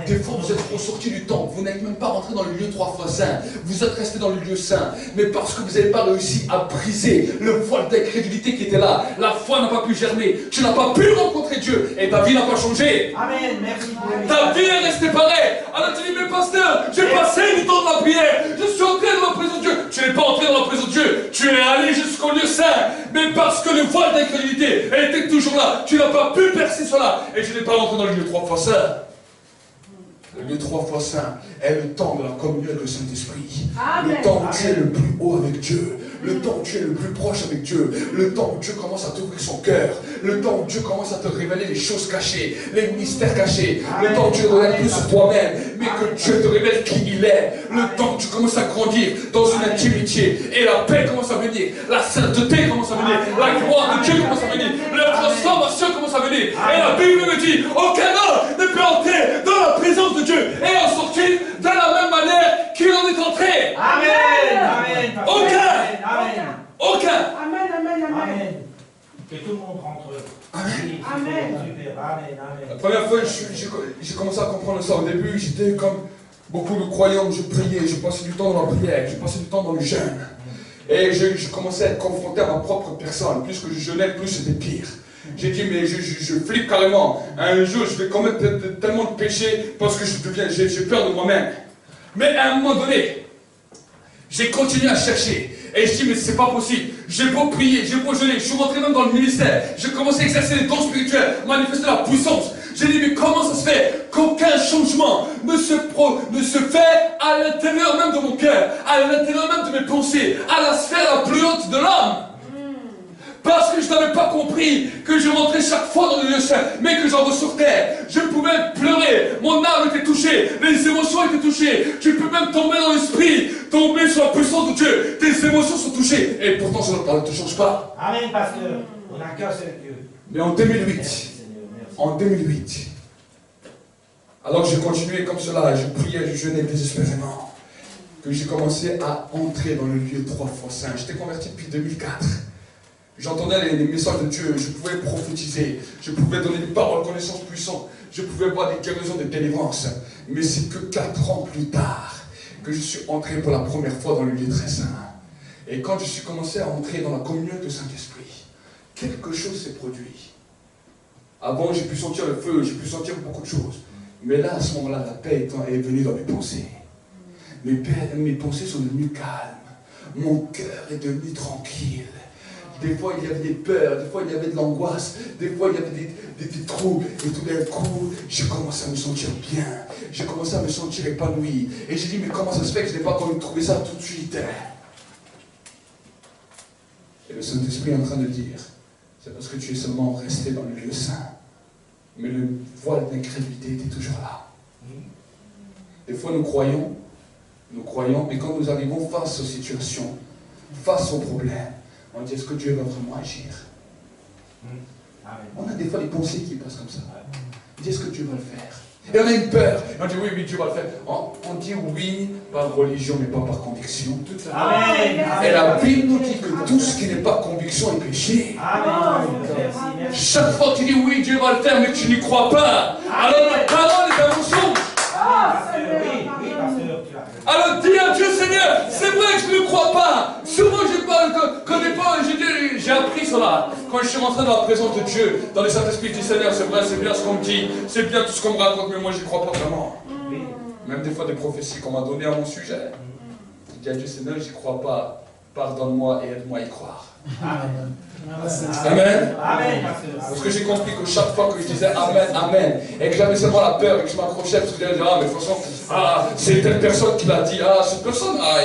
Des fois, vous êtes ressortis du temple, vous n'êtes même pas rentré dans le lieu 3 fois saint, vous êtes resté dans le lieu saint, mais parce que vous n'avez pas réussi à briser le voile d'incrédulité qui était là, la foi n'a pas pu germer, tu n'as pas pu rencontrer Dieu, et ta vie n'a pas changé. Amen, merci. Ta vie est restée pareille. Alors tu dis, mais pasteur, j'ai passé du temps de la prière, je suis entré dans la présence de Dieu. Tu n'es pas entré dans la présence de Dieu, tu es allé jusqu'au lieu saint, mais parce que le voile d'incrédulité était toujours là, tu n'as pas pu percer cela, et tu n'es pas rentré dans le lieu 3 fois saint. Le lieu 3 fois saint est le temps de la communion avec le Saint-Esprit. Le temps où tu es le plus haut avec Dieu. Le temps où tu es le plus proche avec Dieu. Le temps où Dieu commence à t'ouvrir son cœur. Le temps où Dieu commence à te révéler les choses cachées, les mystères cachés. Le temps où tu ne révèles plus sur toi-même, mais que Dieu te révèle qui il est. Le temps où tu commences à grandir dans une intimité. Et la paix commence à venir. La sainteté commence à venir. La gloire de Dieu commence à venir. La transformation commence à venir. Et la Bible me dit, aucun homme ne peut entrer dans la présence de Dieu et en sortir de la même manière qu'il en est entré. Amen. Aucun. Amen. Que tout le monde rentre. Amen. La première fois, j'ai commencé à comprendre ça. Au début, j'étais comme beaucoup de croyants. Je priais, je passais du temps dans la prière, je passais du temps dans le jeûne. Et je commençais à être confronté à ma propre personne. Plus que je jeûnais, plus c'était pire. J'ai dit, mais je flippe carrément. Un jour, je vais commettre tellement de péchés parce que j'ai peur de moi-même. Mais à un moment donné, j'ai continué à chercher. Et je dis, mais c'est pas possible. J'ai beau prier, j'ai beau jeûner, je suis rentré même dans le ministère. J'ai commencé à exercer les dons spirituels, manifester la puissance. J'ai dit, mais comment ça se fait qu'aucun changement ne se fait à l'intérieur même de mon cœur, à l'intérieur même de mes pensées, à la sphère la plus haute de l'âme? Parce que je n'avais pas compris que je rentrais chaque fois dans le lieu saint, mais que j'en ressortais. Je pouvais pleurer, mon âme était touchée, les émotions étaient touchées. Tu peux même tomber dans l'esprit, tomber sur la puissance de Dieu. Tes émotions sont touchées. Et pourtant, ça ne te change pas. Amen, pasteur. On n'a qu'un seul Dieu. Mais en 2008, alors que j'ai continué comme cela, je priais, je jeûnais désespérément, que j'ai commencé à entrer dans le lieu 3 fois saint. J'étais converti depuis 2004. J'entendais les messages de Dieu, je pouvais prophétiser, je pouvais donner des paroles, connaissances puissantes, je pouvais voir des guérisons de délivrance. Mais c'est que 4 ans plus tard que je suis entré pour la première fois dans le lieu très saint. Et quand je suis commencé à entrer dans la communion du Saint-Esprit, quelque chose s'est produit. Avant, j'ai pu sentir le feu, j'ai pu sentir beaucoup de choses. Mais là, à ce moment-là, la paix est venue dans mes pensées. Mes pensées sont devenues calmes. Mon cœur est devenu tranquille. Des fois, il y avait des peurs, des fois, il y avait de l'angoisse, des fois, il y avait des troubles. Et tout d'un coup, j'ai commencé à me sentir bien. J'ai commencé à me sentir épanoui. Et j'ai dit, mais comment ça se fait que je n'ai pas trouvé ça tout de suite? Et le Saint-Esprit est en train de dire, c'est parce que tu es seulement resté dans le lieu saint. Mais le voile d'incrédulité était toujours là. Des fois, nous croyons, mais quand nous arrivons face aux situations, face aux problèmes, on dit, est-ce que Dieu va vraiment agir? On a des fois des pensées qui passent comme ça. On dit, est-ce que Dieu va le faire? Et on a une peur. Et on dit, oui, Dieu va le faire. On dit oui par religion, mais pas par conviction. Amen. Et la Bible nous dit que tout ce qui n'est pas conviction est péché. Amen. Chaque fois que tu dis oui, Dieu va le faire, mais que tu n'y crois pas, alors la parole est un mensonge. Alors dis à Dieu, Seigneur, c'est vrai que je ne crois pas. Souvent je ne connais pas, j'ai appris cela. Quand je suis rentré dans la présence de Dieu, dans le Saint-Esprit, je dis, Seigneur, c'est vrai, c'est bien ce qu'on me dit, c'est bien tout ce qu'on me raconte, mais moi je n'y crois pas vraiment. Même des fois des prophéties qu'on m'a données à mon sujet. Je dis à Dieu, Seigneur, je n'y crois pas. Pardonne-moi et aide-moi à y croire. Amen. Amen. Amen. Parce que j'ai compris que chaque fois que je disais Amen, Amen, et que j'avais seulement la peur et que je m'accrochais, parce que je disais, ah, mais de toute façon, c'est telle personne qui l'a dit, ah, cette personne, ah,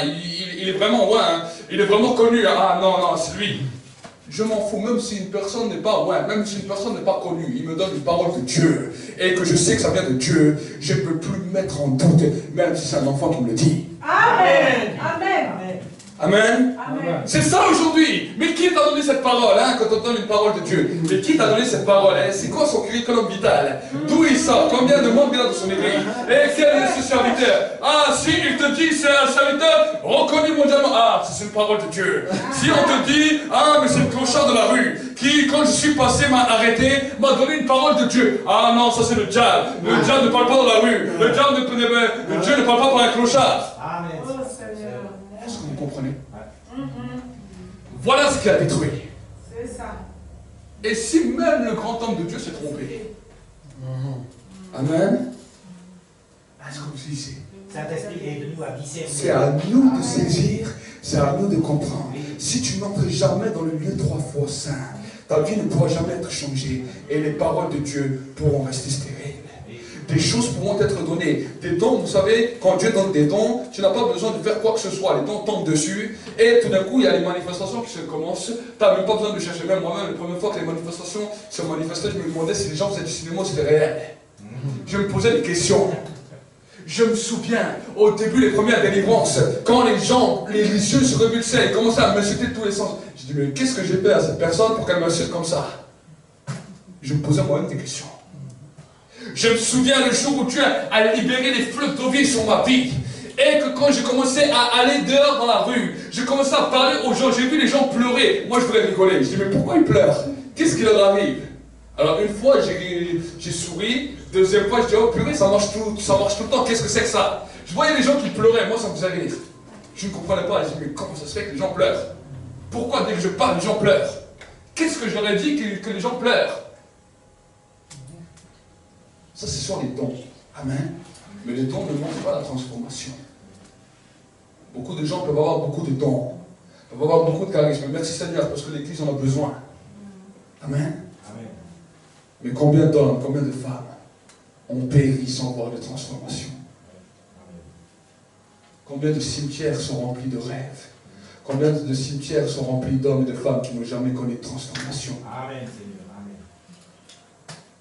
il est vraiment loin, hein. Il est vraiment connu. Hein. Ah non, non, c'est lui. Je m'en fous, même si une personne n'est pas loin, même si une personne n'est pas connue, il me donne une parole de Dieu, et que je sais que ça vient de Dieu, je ne peux plus me mettre en doute, même si c'est un enfant qui me le dit. Amen. Amen. Amen. Amen. C'est ça aujourd'hui. Mais qui t'a donné cette parole, hein, quand on donne une parole de Dieu? Mais qui t'a donné cette parole, hein? C'est quoi son curriculum vital? D'où il sort? Combien de monde vient dans son église? Et quel est ce serviteur? Ah, si il te dit c'est un serviteur reconnu mondialement, ah, c'est une parole de Dieu. Si on te dit, ah, mais c'est le clochard de la rue, qui, quand je suis passé, m'a arrêté, m'a donné une parole de Dieu. Ah non, ça c'est le diable. Le diable ne parle pas dans la rue. Le diable Dieu ne parle pas par un clochard. Amen. Est-ce que vous comprenez? Voilà ce qui a détruit. C'est ça. Et si même le grand homme de Dieu s'est trompé. Amen. Est-ce que vous saisissez? Saint-Esprit est de nous à discerner. C'est à nous de saisir, c'est à nous de comprendre. Si tu n'entres jamais dans le lieu 3 fois saint, ta vie ne pourra jamais être changée et les paroles de Dieu pourront rester stériles. Des choses pourront être données. Des dons, vous savez, quand Dieu donne des dons, tu n'as pas besoin de faire quoi que ce soit. Les dons tombent dessus et tout d'un coup, il y a les manifestations qui se commencent. Tu n'as même pas besoin de chercher. Même moi-même, la première fois que les manifestations se manifestaient, je me demandais si les gens faisaient du cinéma, c'était réel. Je me posais des questions. Je me souviens, au début, les premières délivrances, quand les gens, les yeux se revulsaient, ils commençaient à m'insulter de tous les sens. Je dis, mais qu'est-ce que j'ai fait à cette personne pour qu'elle m'insulte comme ça? Je me posais moi-même des questions. Je me souviens le jour où Dieu a libéré les fleuves d'eau vive sur ma vie. Et que quand j'ai commencé à aller dehors dans la rue, j'ai commencé à parler aux gens, j'ai vu les gens pleurer. Moi, je voulais rigoler. Je dis, mais pourquoi ils pleurent? Qu'est-ce qui leur arrive? Alors, une fois, j'ai souri. Deuxième fois, je dis, oh purée, ça marche tout le temps. Qu'est-ce que c'est que ça? Je voyais les gens qui pleuraient. Moi, ça me faisait rire. Je ne comprenais pas. Je dis, mais comment ça se fait que les gens pleurent? Pourquoi dès que je parle, les gens pleurent? Qu'est-ce que j'aurais dit que les gens pleurent? Ça, ce sont les dons. Amen. Mais les dons ne montrent pas la transformation. Beaucoup de gens peuvent avoir beaucoup de dons, peuvent avoir beaucoup de charisme. Merci Seigneur, parce que l'Église en a besoin. Amen. Amen. Mais combien d'hommes, combien de femmes ont péri sans voir de transformation? Combien de cimetières sont remplis de rêves? Combien de cimetières sont remplis d'hommes et de femmes qui n'ont jamais connu de transformation? Amen, Seigneur. Amen.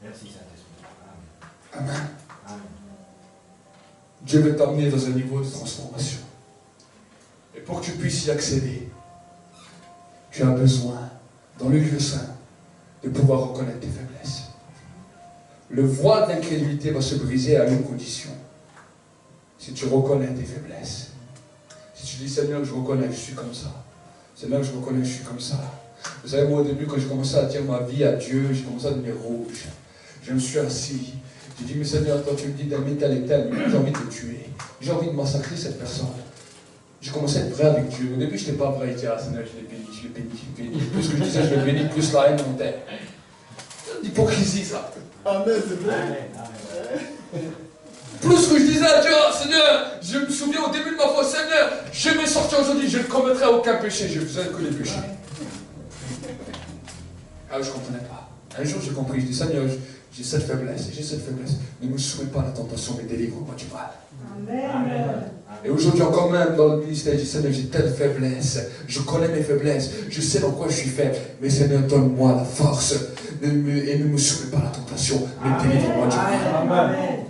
Merci, Saint-Esprit. Amen. Amen. Dieu veut t'amener dans un niveau de transformation. Et pour que tu puisses y accéder, tu as besoin, dans le lieu saint, de pouvoir reconnaître tes faiblesses. Le voile d'incrédulité va se briser à une condition. Si tu reconnais tes faiblesses. Si tu dis, Seigneur, je reconnais que je suis comme ça. Seigneur, je reconnais que je suis comme ça. Vous savez, moi, au début, quand j'ai commencé à dire ma vie à Dieu, j'ai commencé à devenir rouge. Je me suis assis. J'ai dit, mais Seigneur, toi, tu me dis d'aimer tel et tel, mais j'ai envie de te tuer. J'ai envie de massacrer cette personne. J'ai commencé à être vrai avec Dieu. Au début, je n'étais pas vrai. Je disais, ah Seigneur, je l'ai béni, je l'ai béni, je l'ai béni. Plus que je disais, je l'ai béni, plus la haine montait. C'est l'hypocrisie, ça. Amen, c'est vrai. Plus que je disais à Dieu, oh, Seigneur, je me souviens au début de ma foi, Seigneur, je vais sortir aujourd'hui, je ne commettrai aucun péché, je faisais que les péchés. Ah, je ne comprenais pas. Un jour, j'ai compris, je dis, Seigneur, j'ai cette faiblesse, ne me soumets pas à la tentation, mais délivre-moi du mal. Amen. Et aujourd'hui encore même dans le ministère, je dis, Seigneur, j'ai telle faiblesse, je connais mes faiblesses, je sais dans quoi je suis faible, mais Seigneur, donne-moi la force, et ne me soumets pas à la tentation, mais délivre-moi du mal. Amen.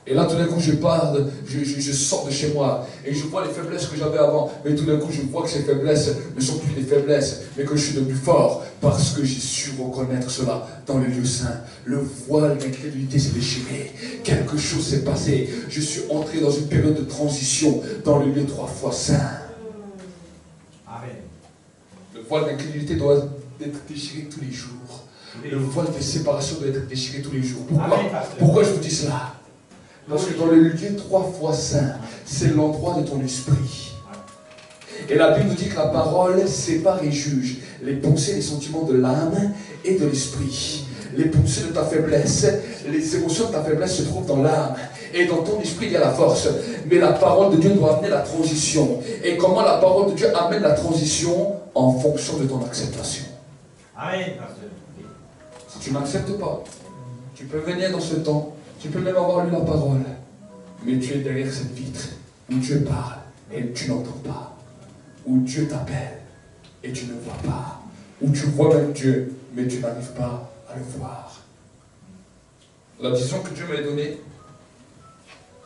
Et là, tout d'un coup, je parle, je sors de chez moi, et je vois les faiblesses que j'avais avant, mais tout d'un coup, je vois que ces faiblesses ne sont plus des faiblesses, mais que je suis devenu fort, parce que j'ai su reconnaître cela dans le lieu saint. Le voile d'incrédulité s'est déchiré, quelque chose s'est passé, je suis entré dans une période de transition, dans le lieu 3 fois saint. Amen. Le voile d'incrédulité doit être déchiré tous les jours. Le voile de séparation doit être déchiré tous les jours. Pourquoi je vous dis cela? Parce que dans le lieu 3 fois saint, c'est l'endroit de ton esprit. Et la Bible nous dit que la parole sépare et juge les pensées et les sentiments de l'âme et de l'esprit. Les pensées de ta faiblesse, les émotions de ta faiblesse se trouvent dans l'âme. Et dans ton esprit, il y a la force. Mais la parole de Dieu doit amener la transition. Et comment la parole de Dieu amène la transition? En fonction de ton acceptation. Amen, pasteur. Si tu n'acceptes pas, tu peux venir dans ce temps. Tu peux même avoir lu la parole, mais tu es derrière cette vitre où Dieu parle, et tu n'entends pas. Ou Dieu t'appelle et tu ne vois pas. Ou tu vois même Dieu, mais tu n'arrives pas à le voir. La vision que Dieu m'a donnée,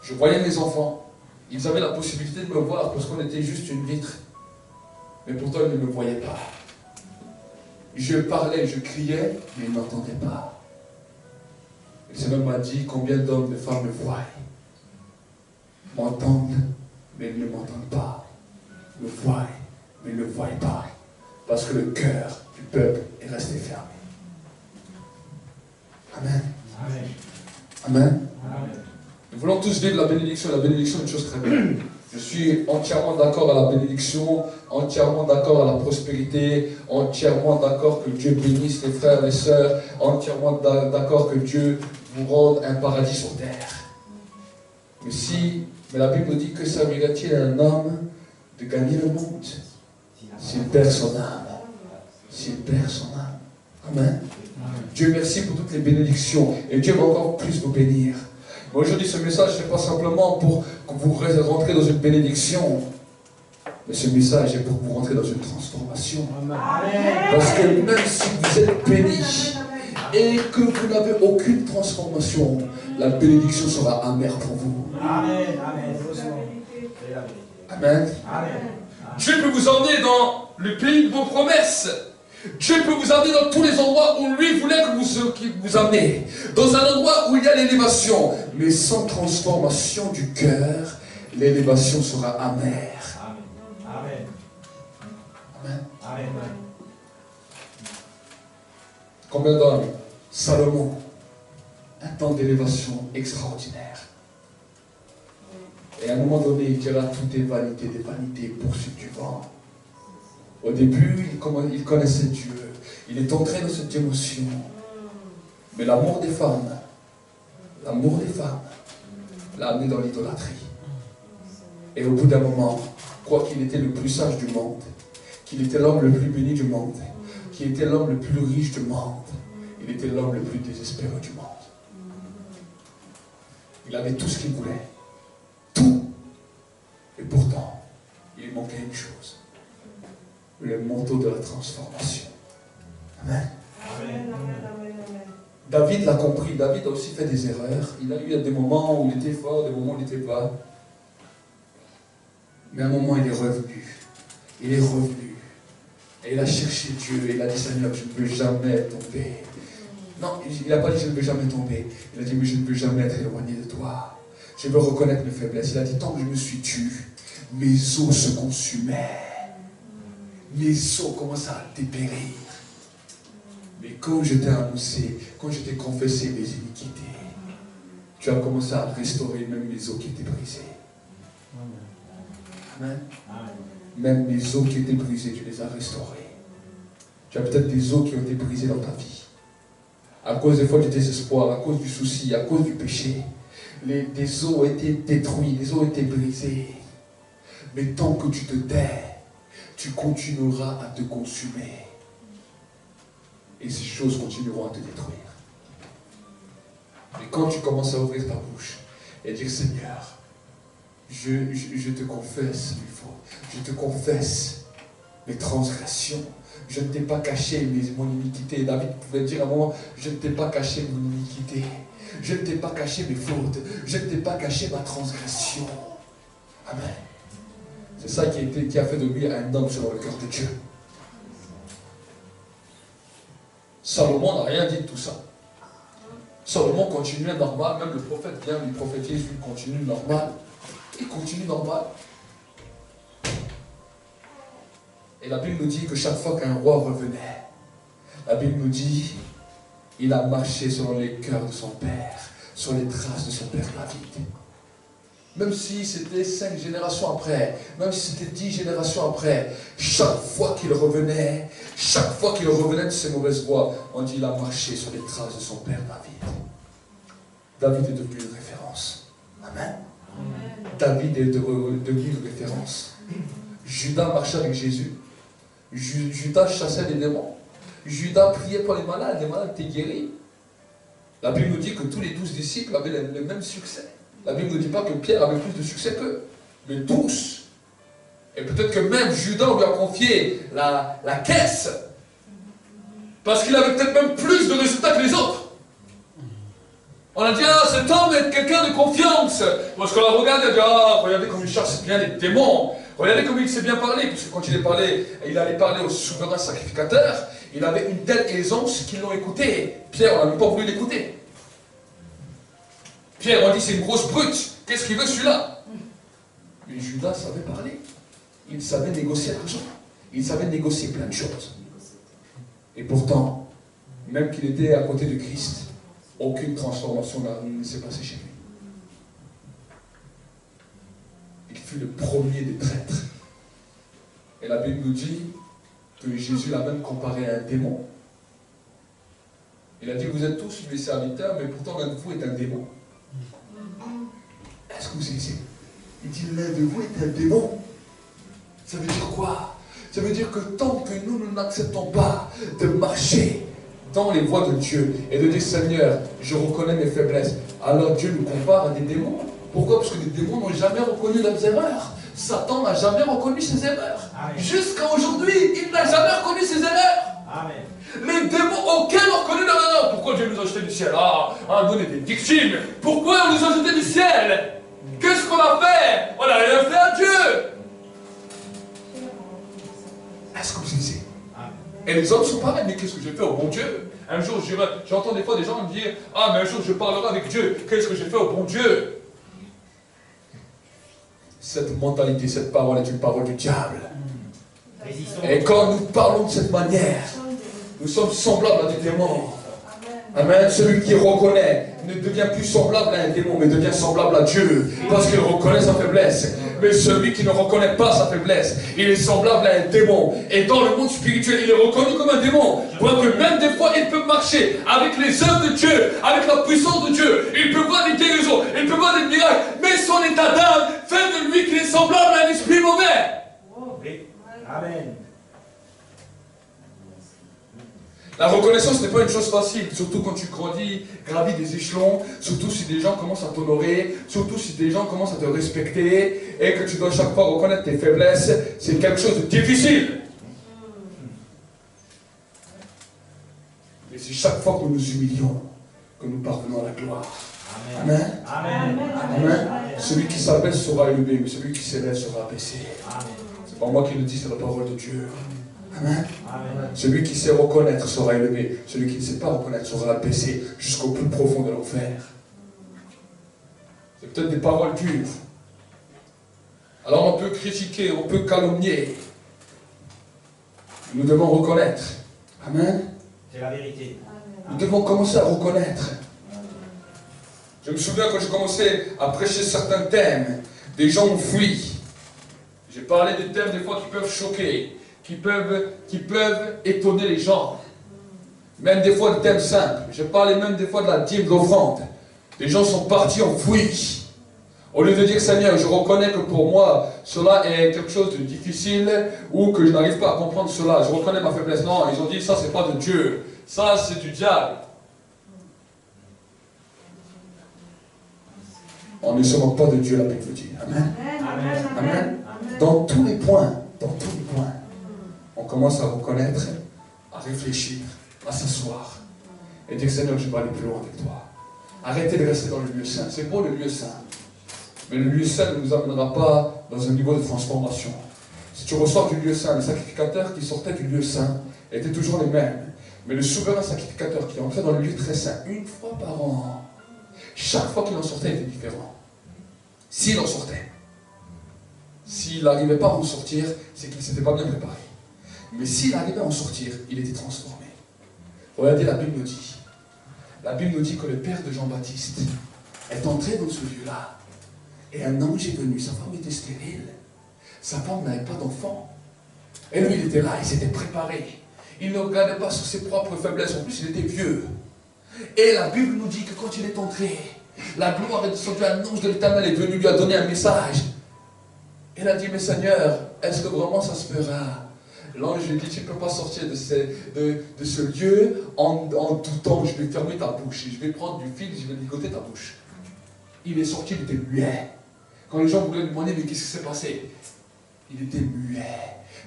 je voyais mes enfants. Ils avaient la possibilité de me voir parce qu'on était juste une vitre. Mais pourtant, ils ne me voyaient pas. Je parlais, je criais, mais ils n'entendaient pas. Et le Seigneur m'a dit combien d'hommes, de femmes me voient, m'entendent, mais ils ne m'entendent pas. Me voient, mais ils ne voient pas. Parce que le cœur du peuple est resté fermé. Amen. Amen. Amen. Amen. Nous voulons tous vivre la bénédiction. La bénédiction est une chose très belle. Je suis entièrement d'accord à la bénédiction, entièrement d'accord à la prospérité, entièrement d'accord que Dieu bénisse les frères et les sœurs, entièrement d'accord que Dieu vous rende un paradis sur terre. Mais la Bible dit que servirait-il à un homme de gagner le monde s'il perd son âme? S'il perd son âme. Amen. Dieu merci pour toutes les bénédictions et Dieu va encore plus vous bénir. Mais aujourd'hui, ce message, ce n'est pas simplement pour que vous rentrez dans une bénédiction, mais ce message est pour que vous rentrez dans une transformation. Amen. Parce que même si vous êtes béni et que vous n'avez aucune transformation, la bénédiction sera amère pour vous. Amen. Amen. Amen. Amen. Dieu peut vous emmener dans le pays de vos promesses. Dieu peut vous emmener dans tous les endroits où lui voulait que vous amenez. Dans un endroit où il y a l'élévation. Mais sans transformation du cœur, l'élévation sera amère. Amen. Amen. Amen. Combien d'hommes? Salomon, un temps d'élévation extraordinaire. Et à un moment donné, il dira tout est vanité des vanités, poursuite du vent. Au début, il connaissait Dieu. Il est entré dans cette émotion. Mais l'amour des femmes l'a amené dans l'idolâtrie. Et au bout d'un moment, croit qu'il était le plus sage du monde, qu'il était l'homme le plus béni du monde, qu'il était l'homme le plus riche du monde, il était l'homme le plus désespéré du monde. Il avait tout ce qu'il voulait. Tout. Et pourtant, il manquait une chose. Le manteau de la transformation. Amen. Amen. David l'a compris. David a aussi fait des erreurs. Il a eu des moments où il était fort, des moments où il n'était pas. Mais à un moment, il est revenu. Il est revenu. Et il a cherché Dieu. Et il a dit, Seigneur, je ne veux jamais tomber. Non, il n'a pas dit, je ne veux jamais tomber. Il a dit, mais je ne veux jamais être éloigné de toi. Je veux reconnaître mes faiblesses. Il a dit, tant que je me suis tué, mes os se consumaient. Mes os commençaient à dépérir. Mais quand je t'ai annoncé, quand je t'ai confessé mes iniquités, tu as commencé à restaurer même mes os qui étaient brisés. Amen. Même mes os qui étaient brisés, tu les as restaurés. Tu as peut-être des os qui ont été brisés dans ta vie. À cause des fois du désespoir, à cause du souci, à cause du péché. Des os ont été détruits, des os ont été brisés. Mais tant que tu te tais, tu continueras à te consumer. Et ces choses continueront à te détruire. Et quand tu commences à ouvrir ta bouche et dire, Seigneur, je te confesse mes fautes, je te confesse mes transgressions, je ne t'ai pas caché mon iniquité. David pouvait dire à un moment, je ne t'ai pas caché mon iniquité, je ne t'ai pas caché mes fautes, je ne t'ai pas caché ma transgression. Amen. C'est ça qui a fait de lui un homme selon le cœur de Dieu. Salomon n'a rien dit de tout ça. Salomon continuait normal, même le prophète vient lui prophétiser, lui continue normal. Il continue normal. Et la Bible nous dit que chaque fois qu'un roi revenait, la Bible nous dit, il a marché selon les cœurs de son père, sur les traces de son père David. Même si c'était 5 générations après, même si c'était 10 générations après, chaque fois qu'il revenait de ses mauvaises voies, on dit qu'il a marché sur les traces de son père David. David est devenu une référence. Amen. David est devenu une référence. Judas marchait avec Jésus. Judas chassait les démons. Judas priait pour les malades étaient guéris. La Bible nous dit que tous les 12 disciples avaient le même succès. La Bible ne dit pas que Pierre avait plus de succès qu'eux, mais tous Et peut-être que même Judas lui a confié la caisse. Parce qu'il avait peut-être même plus de résultats que les autres. On a dit, ah, cet homme est quelqu'un de confiance. Parce qu'on la regarde, il a dit, ah, regardez comme il chasse bien les démons. Regardez comme il sait bien parler. Parce que quand il allait parler au souverain sacrificateur, il avait une telle aisance qu'ils l'ont écouté. Pierre, on n'a même pas voulu l'écouter. Pierre, on dit, c'est une grosse brute. Qu'est-ce qu'il veut celui-là? Mais Judas savait parler. Il savait négocier l'argent. Il savait négocier plein de choses. Et pourtant, même qu'il était à côté de Christ, aucune transformation ne s'est passée chez lui. Il fut le premier des traîtres. Et la Bible nous dit que Jésus l'a même comparé à un démon. Il a dit, vous êtes tous mes serviteurs, mais pourtant l'un de vous est un démon. Est-ce que vous savez? Il dit, l'un de vous est un démon. Ça veut dire quoi? Ça veut dire que tant que nous n'acceptons pas de marcher dans les voies de Dieu et de dire, Seigneur, je reconnais mes faiblesses, alors Dieu nous compare à des démons. Pourquoi? Parce que les démons n'ont jamais reconnu leurs erreurs. Satan n'a jamais reconnu ses erreurs. Jusqu'à aujourd'hui, il n'a jamais reconnu ses erreurs. Amen. Les démons, aucun n'ont reconnu leurs erreurs. Pourquoi Dieu nous a jetés du ciel? Nous on est des victimes. Pourquoi on nous a jetés du ciel? Qu'est-ce qu'on a fait? On n'a rien fait à Dieu. Est-ce que vous savez? Et les hommes sont pareils, mais qu'est-ce que j'ai fait au bon Dieu? Un jour, j'entends des fois des gens me dire, ah, mais un jour je parlerai avec Dieu. Qu'est-ce que j'ai fait au bon Dieu? Cette mentalité, cette parole est une parole du diable. Et quand nous parlons de cette manière, nous sommes semblables à des démons. Amen. Celui qui reconnaît ne devient plus semblable à un démon, mais devient semblable à Dieu, parce qu'il reconnaît sa faiblesse. Mais celui qui ne reconnaît pas sa faiblesse, il est semblable à un démon. Et dans le monde spirituel, il est reconnu comme un démon. Quoique même des fois, il peut marcher avec les œuvres de Dieu, avec la puissance de Dieu. Il peut voir des guérisons, il peut voir des miracles. Mais son état d'âme fait de lui qu'il est semblable à un esprit mauvais. Amen. La reconnaissance n'est pas une chose facile, surtout quand tu grandis, gravis des échelons, surtout si des gens commencent à t'honorer, surtout si des gens commencent à te respecter, et que tu dois chaque fois reconnaître tes faiblesses, c'est quelque chose de difficile. Et c'est chaque fois que nous nous humilions, que nous parvenons à la gloire. Amen. Amen. Amen. Amen. Celui qui s'abaisse sera élevé, mais celui qui s'élève sera abaissé. C'est pas moi qui le dis, c'est la parole de Dieu. Amen. Amen. Celui qui sait reconnaître sera élevé. Celui qui ne sait pas reconnaître sera abaissé jusqu'au plus profond de l'enfer. C'est peut-être des paroles dures. Alors on peut critiquer, on peut calomnier. Nous devons reconnaître. Amen. C'est la vérité. Nous devons commencer à reconnaître. Je me souviens quand j'ai commencé à prêcher certains thèmes, des gens ont fui. J'ai parlé des thèmes des fois qui peuvent choquer. Qui peuvent étonner les gens. Même des fois de thèmes simples. Je parlais même des fois de la dîme d'offrande. Les gens sont partis en fouille. Au lieu de dire, Seigneur, je reconnais que pour moi, cela est quelque chose de difficile, ou que je n'arrive pas à comprendre cela, je reconnais ma faiblesse. Non, ils ont dit, ça c'est pas de Dieu. Ça c'est du diable. On ne se moque pas de Dieu, la Bible dit. Amen. Amen. Amen. Dans tous les points, on commence à reconnaître, à réfléchir, à s'asseoir et dire, Seigneur, je vais aller plus loin avec toi. Arrêtez de rester dans le lieu saint. C'est beau le lieu saint. Mais le lieu saint ne nous amènera pas dans un niveau de transformation. Si tu ressors du lieu saint, les sacrificateurs qui sortaient du lieu saint étaient toujours les mêmes. Mais le souverain sacrificateur qui entrait dans le lieu très saint une fois par an, chaque fois qu'il en sortait, il était différent. S'il en sortait. S'il n'arrivait pas à en sortir, c'est qu'il ne s'était pas bien préparé. Mais s'il arrivait à en sortir, il était transformé. Regardez, la Bible nous dit. La Bible nous dit que le père de Jean-Baptiste est entré dans ce lieu-là. Et un ange est venu. Sa femme était stérile. Sa femme n'avait pas d'enfant. Et lui, il était là, il s'était préparé. Il ne regardait pas sur ses propres faiblesses. En plus, il était vieux. Et la Bible nous dit que quand il est entré, la gloire est descendue. Un ange de l'Éternel est venu lui a donné un message. Il a dit, mais Seigneur, est-ce que vraiment ça se fera? L'ange lui dit, tu ne peux pas sortir de ce lieu en doutant, je vais fermer ta bouche, je vais prendre du fil, je vais ligoter ta bouche. Il est sorti, il était muet. Quand les gens voulaient lui demander, mais qu'est-ce qui s'est passé? Il était muet.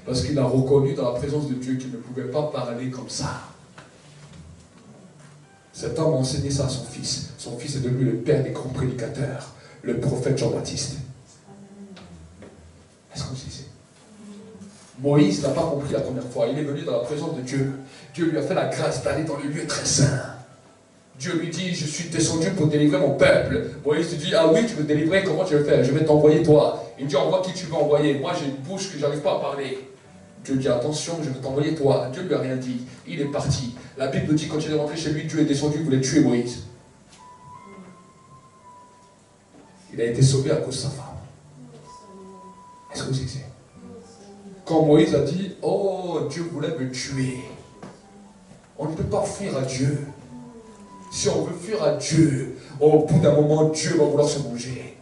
Parce qu'il a reconnu dans la présence de Dieu qu'il ne pouvait pas parler comme ça. Cet homme a enseigné ça à son fils. Son fils est devenu le père des grands prédicateurs, le prophète Jean-Baptiste. Est-ce que vous savez? Moïse n'a pas compris la première fois. Il est venu dans la présence de Dieu. Dieu lui a fait la grâce d'aller dans le lieu très saint. Dieu lui dit, je suis descendu pour délivrer mon peuple. Moïse lui dit, ah oui, tu veux délivrer, comment tu veux faire? Je vais t'envoyer toi. Il dit, envoie qui tu veux envoyer. Moi, j'ai une bouche que je n'arrive pas à parler. Dieu dit, attention, je vais t'envoyer toi. Dieu ne lui a rien dit. Il est parti. La Bible dit, quand il est rentré chez lui, Dieu est descendu, il voulait tuer Moïse. Il a été sauvé à cause de sa femme. Est-ce que vous savez? Quand Moïse a dit, oh, Dieu voulait me tuer. On ne peut pas fuir à Dieu. Si on veut fuir à Dieu, au bout d'un moment, Dieu va vouloir se manger.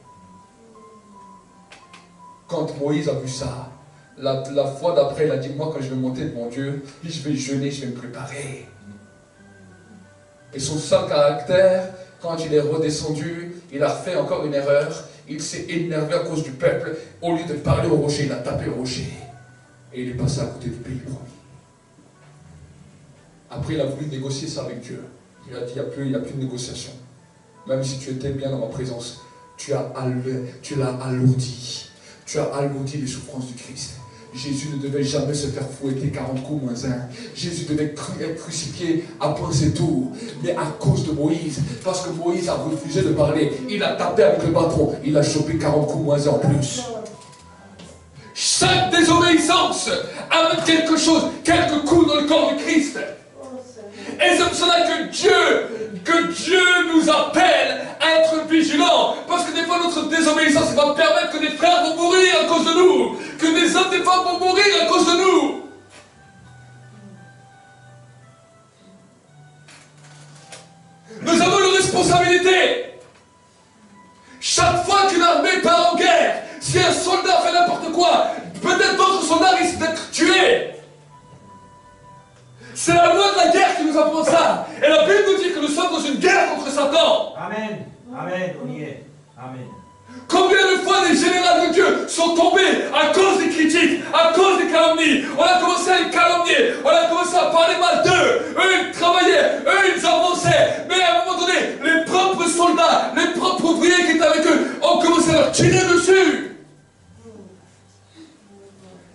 Quand Moïse a vu ça, la fois d'après, il a dit, moi, quand je vais monter devant Dieu, je vais jeûner, je vais me préparer. Et son seul caractère, quand il est redescendu, il a fait encore une erreur. Il s'est énervé à cause du peuple. Au lieu de parler au rocher, il a tapé le rocher. Et il est passé à côté du pays promis. Après, il a voulu négocier ça avec Dieu. Il a dit, il n'y a plus de négociation. Même si tu étais bien dans ma présence, tu l'as alourdi. Tu as alourdi les souffrances du Christ. Jésus ne devait jamais se faire fouetter 40 coups moins 1. Jésus devait être crucifié à point c'est tout. Mais à cause de Moïse, parce que Moïse a refusé de parler, il a tapé avec le bâton, il a chopé 40 coups moins 1 en plus. Chaque désobéissance amène quelque chose, quelques coups dans le corps du Christ. Et c'est pour cela que Dieu nous appelle à être vigilants. Parce que des fois notre désobéissance va permettre que des frères vont mourir à cause de nous. Que des hommes, des femmes vont mourir à cause de nous. Nous avons une responsabilité. Chaque fois qu'une armée part en guerre, si un soldat fait n'importe quoi, peut-être d'autres soldats risquent d'être tués. C'est la loi de la guerre qui nous apprend ça. Et la Bible nous dit que nous sommes dans une guerre contre Satan. Amen. Amen. On y est. Amen. Combien de fois les généraux de Dieu sont tombés à cause des critiques, à cause des calomnies. On a commencé à les calomnier, on a commencé à parler mal d'eux. Eux, ils travaillaient, eux, ils avançaient. Mais à un moment donné, les propres soldats, les propres ouvriers qui étaient avec eux ont commencé à leur tirer dessus.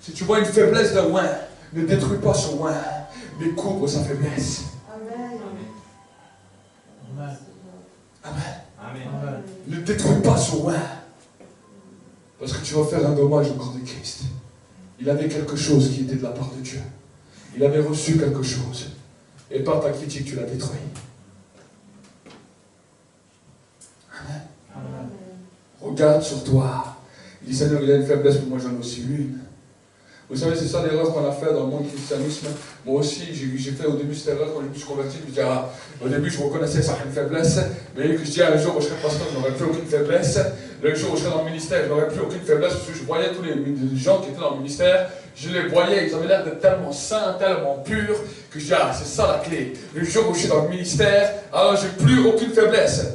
Si tu vois une faiblesse d'un oin, ne détruis pas son oin, mais couvre sa faiblesse. Amen. Amen. Amen. Amen. Ne détruis pas son oin. Parce que tu vas faire un dommage au corps de Christ. Il avait quelque chose qui était de la part de Dieu. Il avait reçu quelque chose. Et par ta critique, tu l'as détruit. Amen. Amen. Regarde sur toi. Il dit, Seigneur, il a une faiblesse, mais moi j'en ai aussi une. Vous savez, c'est ça l'erreur qu'on a fait dans le monde du christianisme. Moi aussi, j'ai fait au début cette erreur quand je me suis converti. Je me disais, au début, je reconnaissais certaines faiblesses. Mais je disais, un jour où je serai pasteur, je n'aurai plus aucune faiblesse. Le jour où je serai dans le ministère, je n'aurai plus aucune faiblesse. Parce que je voyais tous les gens qui étaient dans le ministère, je les voyais, ils avaient l'air d'être tellement saints, tellement purs, que je disais, c'est ça la clé. Le jour où je suis dans le ministère, alors je n'ai plus aucune faiblesse.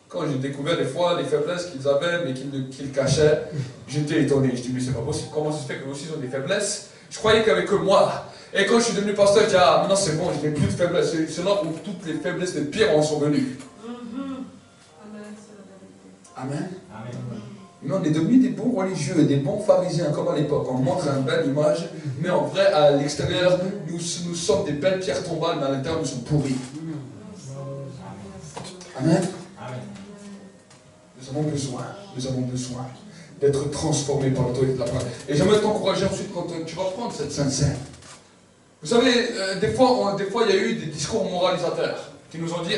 Quand j'ai découvert des fois les faiblesses qu'ils avaient, mais qu'ils cachaient, j'étais étonné. Je dis, mais c'est pas possible. Comment ça se fait qu'eux aussi ils ont des faiblesses? Je croyais qu'il n'y avait que moi. Et quand je suis devenu pasteur, je dis, maintenant c'est bon, je n'ai plus de faiblesses. C'est là où toutes les faiblesses de pire en sont venues. Amen. Amen. Mais on est devenus des bons religieux, des bons pharisiens, comme à l'époque. On montre une belle image, mais en vrai, à l'extérieur, nous sommes des belles pierres tombales, mais à l'intérieur, nous sommes pourris. Amen. Nous avons besoin d'être transformés par l'autorité de la parole. Et j'aimerais t'encourager ensuite quand tu vas prendre cette Sainte Seine. Vous savez, des fois, il y a eu des discours moralisateurs qui nous ont dit,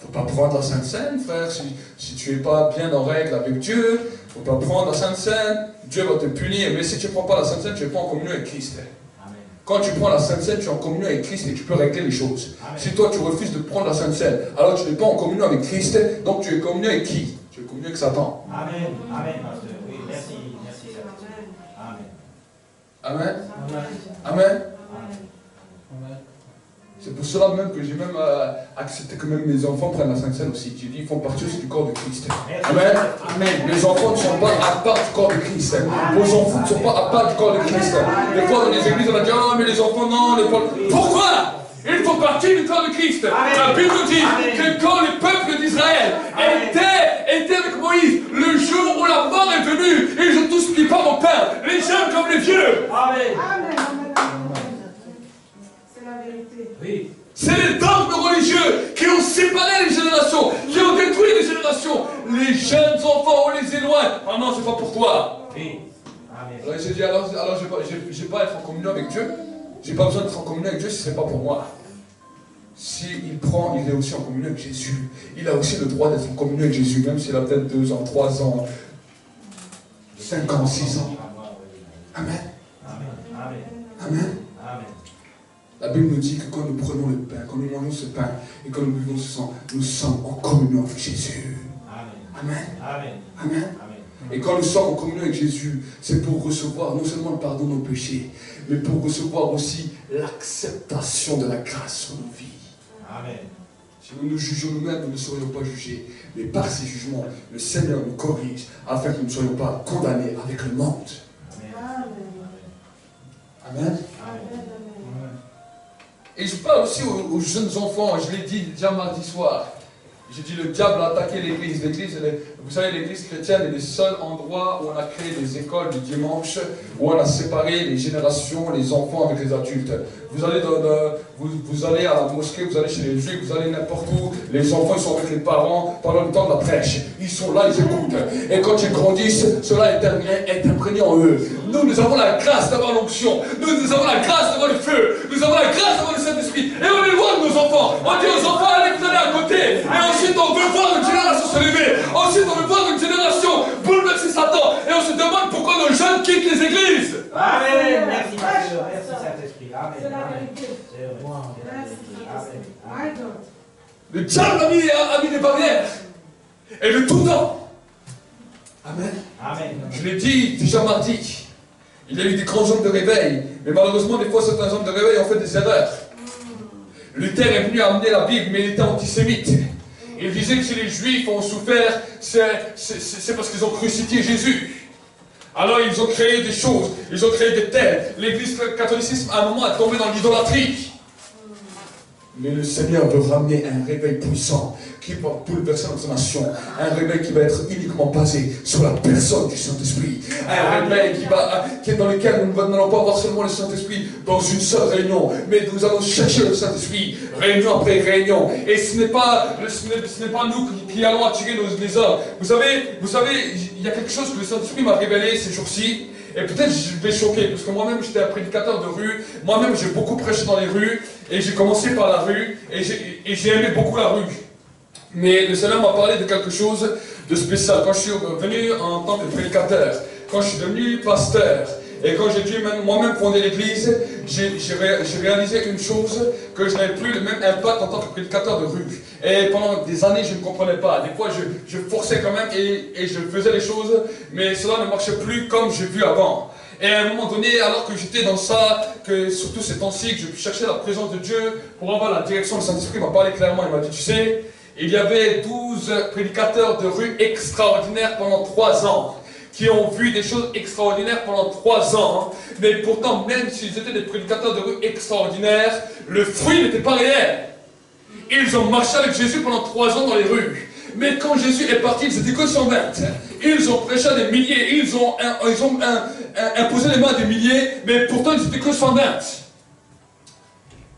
faut pas prendre la Sainte Seine, frère, si tu n'es pas bien en règle avec Dieu, faut pas prendre la Sainte Seine, Dieu va te punir. Mais si tu ne prends pas la Sainte Seine, tu n'es pas en communion avec Christ. Amen. Quand tu prends la Sainte Seine, tu es en communion avec Christ et tu peux régler les choses. Amen. Si toi tu refuses de prendre la Sainte Seine, alors tu n'es pas en communion avec Christ, donc tu es en communion avec qui? Tu es en communion avec Satan. Amen. Amen, pasteur. Oui, merci. Merci. Amen. Amen. Amen. Amen. Amen. C'est pour cela même que j'ai même accepté que même mes enfants prennent la Sainte Seine aussi. J'ai dit, ils font partie aussi du corps de Christ. Amen. Amen. Les enfants ne sont pas à part du corps de Christ. Vos enfants ne sont pas à part du corps de Christ. Des fois dans les églises, on a dit, oh, mais les enfants, non. Pourquoi? Ils font partie du corps de Christ. La Bible nous dit que quand le peuple d'Israël était avec Moïse, le jour où la mort est venue, ils ont tous pris part au pain, les jeunes comme les vieux. Amen. C'est la vérité. Oui. C'est les dogmes religieux qui ont séparé les générations, qui ont détruit les générations. Les jeunes enfants, on les éloigne. Ah non, c'est pas pour toi. Oui. Amen. Alors j'ai dit, alors je vais pas être en communion avec Dieu. J'ai pas besoin d'être en communion avec Dieu si ce n'est pas pour moi. S'il prend, il est aussi en communion avec Jésus. Il a aussi le droit d'être en communion avec Jésus, même s'il a peut-être 2 ans, 3 ans, 5 ans, 6 ans. Amen. Amen. Amen. Amen. La Bible nous dit que quand nous prenons le pain, quand nous mangeons ce pain et quand nous buvons ce sang, nous sommes en communion avec Jésus. Amen. Amen. Amen. Et quand nous sommes en communion avec Jésus, c'est pour recevoir non seulement le pardon de nos péchés, mais pour recevoir aussi l'acceptation de la grâce sur nos vies. Amen. Si nous nous jugeons nous-mêmes, nous ne serions pas jugés. Mais par ces jugements, le Seigneur nous corrige afin que nous ne soyons pas condamnés avec le monde. Amen. Amen. Amen. Et je parle aussi aux jeunes enfants, je l'ai dit déjà mardi soir. J'ai dit le diable a attaqué l'église. L'église, vous savez, l'église chrétienne est le seul endroit où on a créé des écoles du dimanche, où on a séparé les générations, les enfants avec les adultes. Vous allez, vous allez à la mosquée, vous allez chez les juifs, vous allez n'importe où, les enfants ils sont avec les parents pendant le temps de la prêche. Ils sont là, ils écoutent. Et quand ils grandissent, cela est imprégné en eux. Nous avons la grâce d'avoir l'onction. Nous avons la grâce d'avoir le feu. Nous avons la grâce d'avoir le Saint-Esprit. Et on éloigne nos enfants. On dit aux enfants, allez, vous allez à côté. Et ensuite, on veut voir une génération se lever. Ensuite, on veut voir une génération bouleverser Satan. Et on se demande pourquoi nos jeunes quittent les églises. Amen. Merci, Pasteur. Merci, Saint-Esprit. Amen. C'est la vérité. C'est vrai. Amen. Le diable a mis des barrières. Et de tout temps. Amen. Amen. Je l'ai dit déjà mardi. Il y a eu des grands hommes de réveil. Mais malheureusement, des fois, certains hommes de réveil ont fait des erreurs. Luther est venu amener la Bible, mais il était antisémite. Il disait que si les Juifs ont souffert, c'est parce qu'ils ont crucifié Jésus. Alors ils ont créé des choses, ils ont créé des thèmes. L'église catholicisme, à un moment, est tombée dans l'idolâtrie. Mais le Seigneur veut ramener un réveil puissant qui va bouleverser notre nation. Un réveil qui va être uniquement basé sur la personne du Saint-Esprit. Un réveil qui est dans lequel nous n'allons pas voir seulement le Saint-Esprit dans une seule réunion, mais nous allons chercher le Saint-Esprit réunion après réunion. Et ce n'est pas nous qui allons attirer les hommes. Vous savez, il y a quelque chose que le Saint-Esprit m'a révélé ces jours-ci. Et peut-être je vais choquer, parce que moi-même j'étais un prédicateur de rue, moi-même j'ai beaucoup prêché dans les rues, et j'ai commencé par la rue, et j'ai aimé beaucoup la rue. Mais le Seigneur m'a parlé de quelque chose de spécial. Quand je suis venu en tant que prédicateur, quand je suis devenu pasteur, et quand j'ai dû moi-même fonder l'église, j'ai réalisé une chose, que je n'avais plus le même impact en tant que prédicateur de rue. Et pendant des années, je ne comprenais pas. Des fois, je forçais quand même et je faisais les choses, mais cela ne marchait plus comme j'ai vu avant. Et à un moment donné, alors que j'étais dans ça, que surtout ces temps-ci, que je cherchais la présence de Dieu pour avoir la direction, le Saint-Esprit m'a parlé clairement. Il m'a dit, tu sais, il y avait 12 prédicateurs de rue extraordinaires pendant 3 ans. Qui ont vu des choses extraordinaires pendant 3 ans, mais pourtant, même s'ils étaient des prédicateurs de rue extraordinaires, le fruit n'était pas réel. Ils ont marché avec Jésus pendant 3 ans dans les rues. Mais quand Jésus est parti, ils n'étaient que 120. Ils ont prêché à des milliers, ils ont imposé les mains à des milliers, mais pourtant ils n'étaient que 120.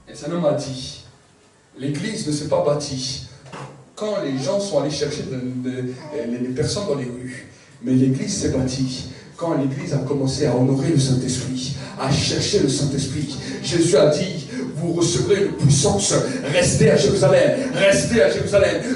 Et ça m'a dit, l'église ne s'est pas bâtie quand les gens sont allés chercher les personnes dans les rues. Mais l'église s'est bâtie quand l'église a commencé à honorer le Saint-Esprit, à chercher le Saint-Esprit. Jésus a dit, vous recevrez une puissance, restez à Jérusalem,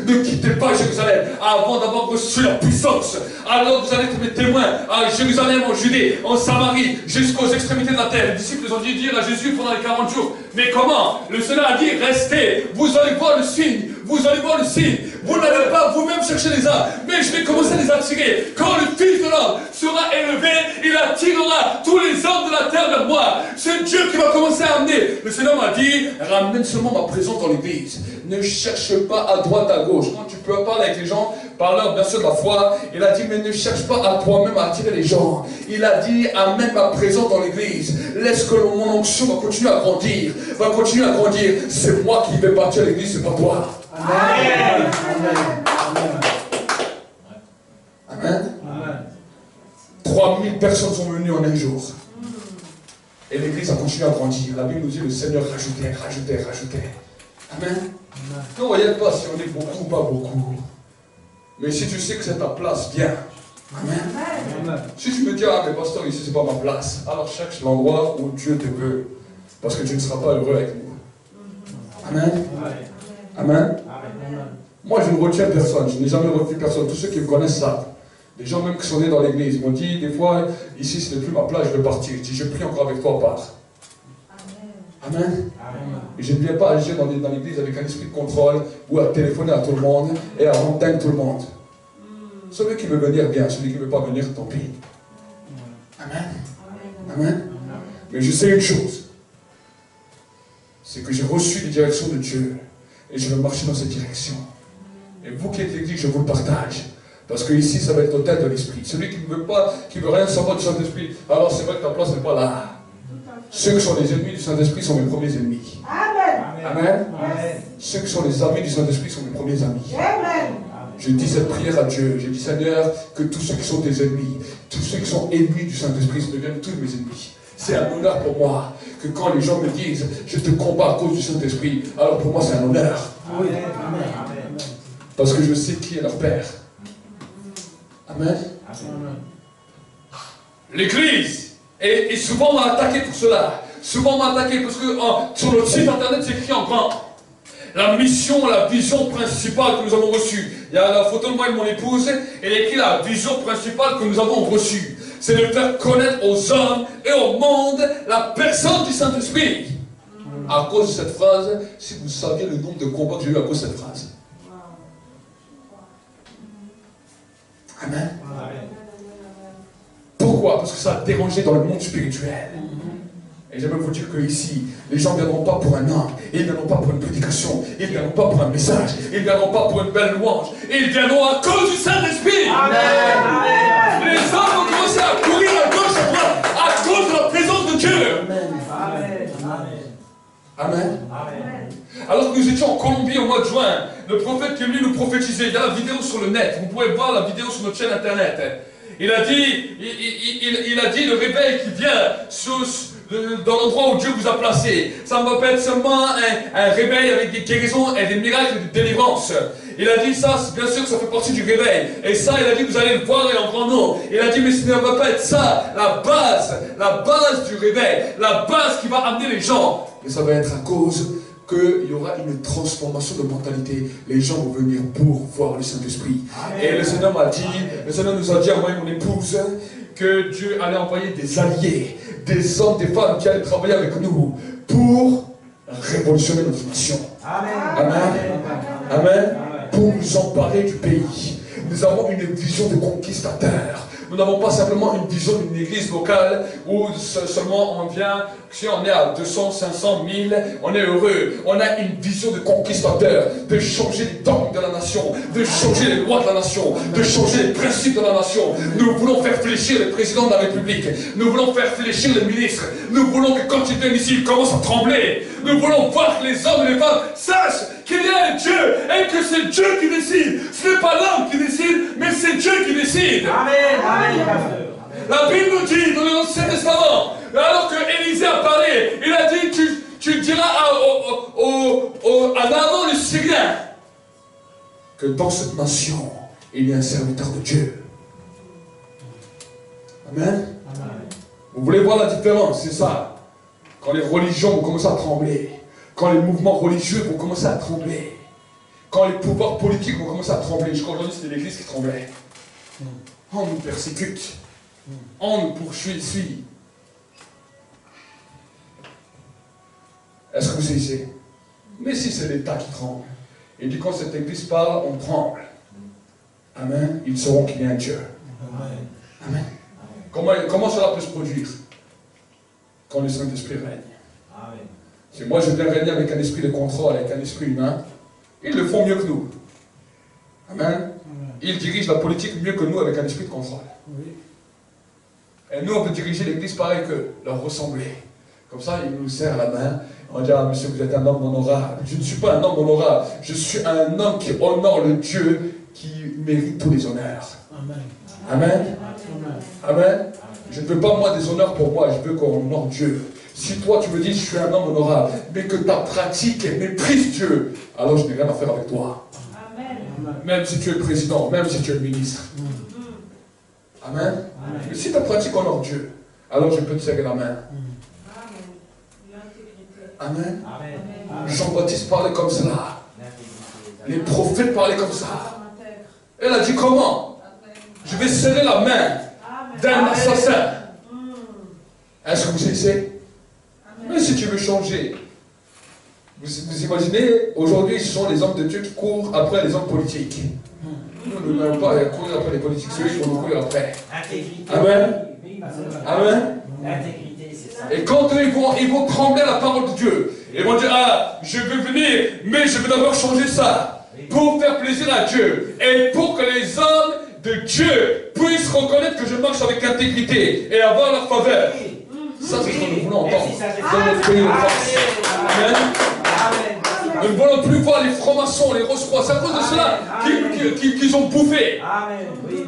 ne quittez pas Jérusalem avant d'avoir reçu la puissance. Alors vous allez être mes témoins à Jérusalem, en Judée, en Samarie, jusqu'aux extrémités de la terre. Les disciples ont dit dire à Jésus pendant les 40 jours, mais comment? Le Seigneur a dit, restez, vous allez voir le signe, vous allez voir le signe. Vous n'allez pas vous-même même chercher les âmes, mais je vais commencer à les attirer. Quand le Fils de l'homme sera élevé, il attirera tous les hommes de la terre vers moi. C'est Dieu qui va commencer à amener. Le Seigneur m'a dit, ramène seulement ma présence dans l'église. Ne cherche pas à droite, à gauche. Quand tu peux parler avec les gens, parle-leur bien sûr de la foi. Il a dit, mais ne cherche pas à toi-même à attirer les gens. Il a dit, amène ma présence dans l'église. Laisse que mon onction va continuer à grandir. Va continuer à grandir. C'est moi qui vais bâtir l'église, c'est pas toi. Amen. Amen. Amen. 3000 personnes sont venues en un jour. Et l'église a continué à grandir. La Bible nous dit, le Seigneur rajoutait. Amen. Ne voyez pas si on est beaucoup ou pas beaucoup. Mais si tu sais que c'est ta place, viens. Amen. Amen. Si tu me dis, ah mais pasteur, ici c'est pas ma place, alors cherche l'endroit où Dieu te veut. Parce que tu ne seras pas heureux avec nous. Amen. Amen. Moi je ne retiens personne, je n'ai jamais retenu personne. Tous ceux qui me connaissent savent. Les gens même qui sont nés dans l'église m'ont dit, des fois, ici ce n'est plus ma place, je vais partir. Je dis, je prie encore avec toi, pars. Amen. Amen. Et je ne viens pas agir dans l'église avec un esprit de contrôle ou à téléphoner à tout le monde et à rentrer tout le monde. Celui qui veut venir, bien. Celui qui ne veut pas venir, tant pis. Amen. Amen. Mais je sais une chose. C'est que j'ai reçu les directions de Dieu. Et je vais marcher dans cette direction. Et vous qui êtes l'église, je vous le partage. Parce que ici, ça va être l'hôtel de l'esprit. Celui qui ne veut pas, qui ne veut rien savoir du Saint-Esprit, alors c'est vrai que ta place n'est pas là. Ceux qui sont les ennemis du Saint-Esprit sont mes premiers ennemis. Amen. Amen. Amen. Ceux qui sont les amis du Saint-Esprit sont mes premiers amis. Amen. Je dis cette prière à Dieu. Je dis, Seigneur, que tous ceux qui sont tes ennemis, tous ceux qui sont ennemis du Saint-Esprit deviennent tous mes ennemis. C'est un honneur pour moi que quand les gens me disent, je te combats à cause du Saint-Esprit, alors pour moi c'est un honneur. Oui. Amen. Parce que je sais qui est leur Père. Amen. L'église est souvent m'a attaqué pour cela. Souvent m'a attaqué parce que sur notre site internet c'est écrit en grand. La mission, la vision principale que nous avons reçue. Il y a la photo de moi et de mon épouse, et il est écrit la vision principale que nous avons reçue. C'est de faire connaître aux hommes et au monde la personne du Saint-Esprit. À cause de cette phrase, si vous saviez le nombre de combats que j'ai eu à cause de cette phrase. Amen. Pourquoi? Parce que ça a dérangé dans le monde spirituel. Et j'aimerais vous dire qu'ici, les gens ne viendront pas pour un homme, ils ne viendront pas pour une prédication, ils ne viendront pas pour un message, ils ne viendront pas pour une belle louange, ils viendront à cause du Saint-Esprit. Amen. Les hommes vont commencer à courir à gauche et à droite à cause de la présence de Dieu. Amen. Amen. Amen. Alors que nous étions en Colombie au mois de juin, le prophète qui est venu nous prophétiser, il y a la vidéo sur le net, vous pouvez voir la vidéo sur notre chaîne internet. Il a dit le réveil qui vient dans l'endroit où Dieu vous a placé. Ça ne va pas être seulement un réveil avec des guérisons et des miracles de délivrance. Il a dit ça, bien sûr que ça fait partie du réveil. Et ça, il a dit, vous allez le voir et en grand nom. Il a dit, mais ce ne va pas être ça, la base du réveil, la base qui va amener les gens. Mais ça va être à cause qu'il y aura une transformation de mentalité. Les gens vont venir pour voir le Saint-Esprit. Et le Seigneur m'a dit, le Seigneur nous a dit à moi et mon épouse, que Dieu allait envoyer des alliés, des hommes, des femmes qui allaient travailler avec nous pour révolutionner notre nation. Amen. Amen. Amen. Pour nous emparer du pays. Nous avons une vision de conquistateur. Nous n'avons pas simplement une vision d'une église locale où seulement on vient, si on est à 200, 500, 1000, on est heureux. On a une vision de conquistateur, de changer les dogmes de la nation, de changer les lois de la nation, de changer les principes de la nation. Nous voulons faire fléchir le président de la République. Nous voulons faire fléchir les ministres. Nous voulons que quand ils viennent ici, ils commencent à trembler. Nous voulons voir que les hommes et les femmes sachent qu'il y a un Dieu et que c'est Dieu qui décide. Ce n'est pas l'homme qui décide, mais c'est Dieu qui décide. Amen. Amen. La Bible nous dit dans l'Ancien Testament, alors que Élisée a parlé, il a dit, tu diras à Naaman le Syrien que dans cette nation, il y a un serviteur de Dieu. Amen. Amen. Vous voulez voir la différence, c'est ça. Quand les religions vont commencer à trembler, quand les mouvements religieux vont commencer à trembler, quand les pouvoirs politiques vont commencer à trembler. Je crois qu'aujourd'hui c'était l'église qui tremblait. On nous persécute, on nous poursuit. Est-ce que vous saisissez? Mais si c'est l'État qui tremble, et du coup quand cette église parle, on tremble. Amen. Ils sauront qu'il y a un Dieu. Amen. Comment cela peut se produire? Quand le Saint-Esprit règne. Amen. Si moi je viens régner avec un esprit de contrôle, avec un esprit humain, ils le font mieux que nous. Amen. Ils dirigent la politique mieux que nous avec un esprit de contrôle. Oui. Et nous, on peut diriger l'église pareil que leur ressembler. Comme ça, ils nous serrent la main. On dit, ah monsieur, vous êtes un homme honorable. Je ne suis pas un homme honorable. Je suis un homme qui honore le Dieu qui mérite tous les honneurs. Amen. Amen. Amen. Je ne veux pas moi des honneurs pour moi, je veux qu'on honore Dieu. Si toi tu me dis je suis un homme honorable, mais que ta pratique méprise Dieu, alors je n'ai rien à faire avec toi. Amen. Même si tu es président, même si tu es ministre. Amen. Mais si ta pratique honore Dieu, alors je peux te serrer la main. Amen. Jean-Baptiste parlait comme cela. Les prophètes parlaient comme ça. Elle a dit comment? Je vais serrer la main d'un assassin. Est-ce que vous essayez? Mais si tu veux changer, vous imaginez, aujourd'hui, ce sont les hommes de Dieu qui courent après les hommes politiques. Nous n'allons pas courir après les politiques, ceux qui vont nous courir après. Amen. Amen. L'intégrité, c'est ça. Et quand eux, ils vont trembler à la parole de Dieu, ils vont dire, ah, je veux venir, mais je veux d'abord changer ça, pour faire plaisir à Dieu, et pour que les hommes de Dieu puissent reconnaître que je marche avec intégrité, et avoir leur faveur. Ça, c'est ce que nous voulons entendre dans notre pays de France. Amen. Nous ne voulons plus voir les francs-maçons, les rose-croix. C'est à cause de cela qu'ils ont bouffé.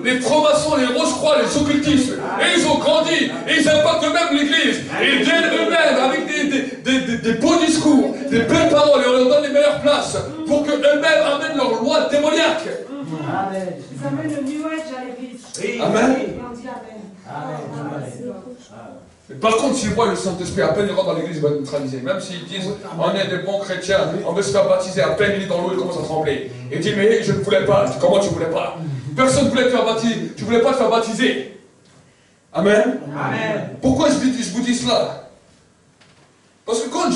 Les francs-maçons, les rose-croix, les occultistes. Et ils ont grandi. Et ils impactent eux-mêmes l'église. Et ils viennent eux-mêmes avec des beaux discours, des belles paroles. Et on leur donne les meilleures places pour qu'eux-mêmes amènent leur loi démoniaque. Ils amènent le New Age à l'église. Amen. On dit Amen. Mais par contre, s'ils voient le Saint-Esprit, à peine ils rentrent dans l'église, ils vont être neutralisés. Même s'ils disent, on est des bons chrétiens, on veut se faire baptiser, à peine il est dans l'eau, il commence à trembler. Il dit, mais je ne voulais pas. Je dis, comment tu ne voulais pas? Personne ne voulait te faire baptiser. Tu ne voulais pas te faire baptiser. Amen. Amen. Pourquoi je vous dis cela? Parce que quand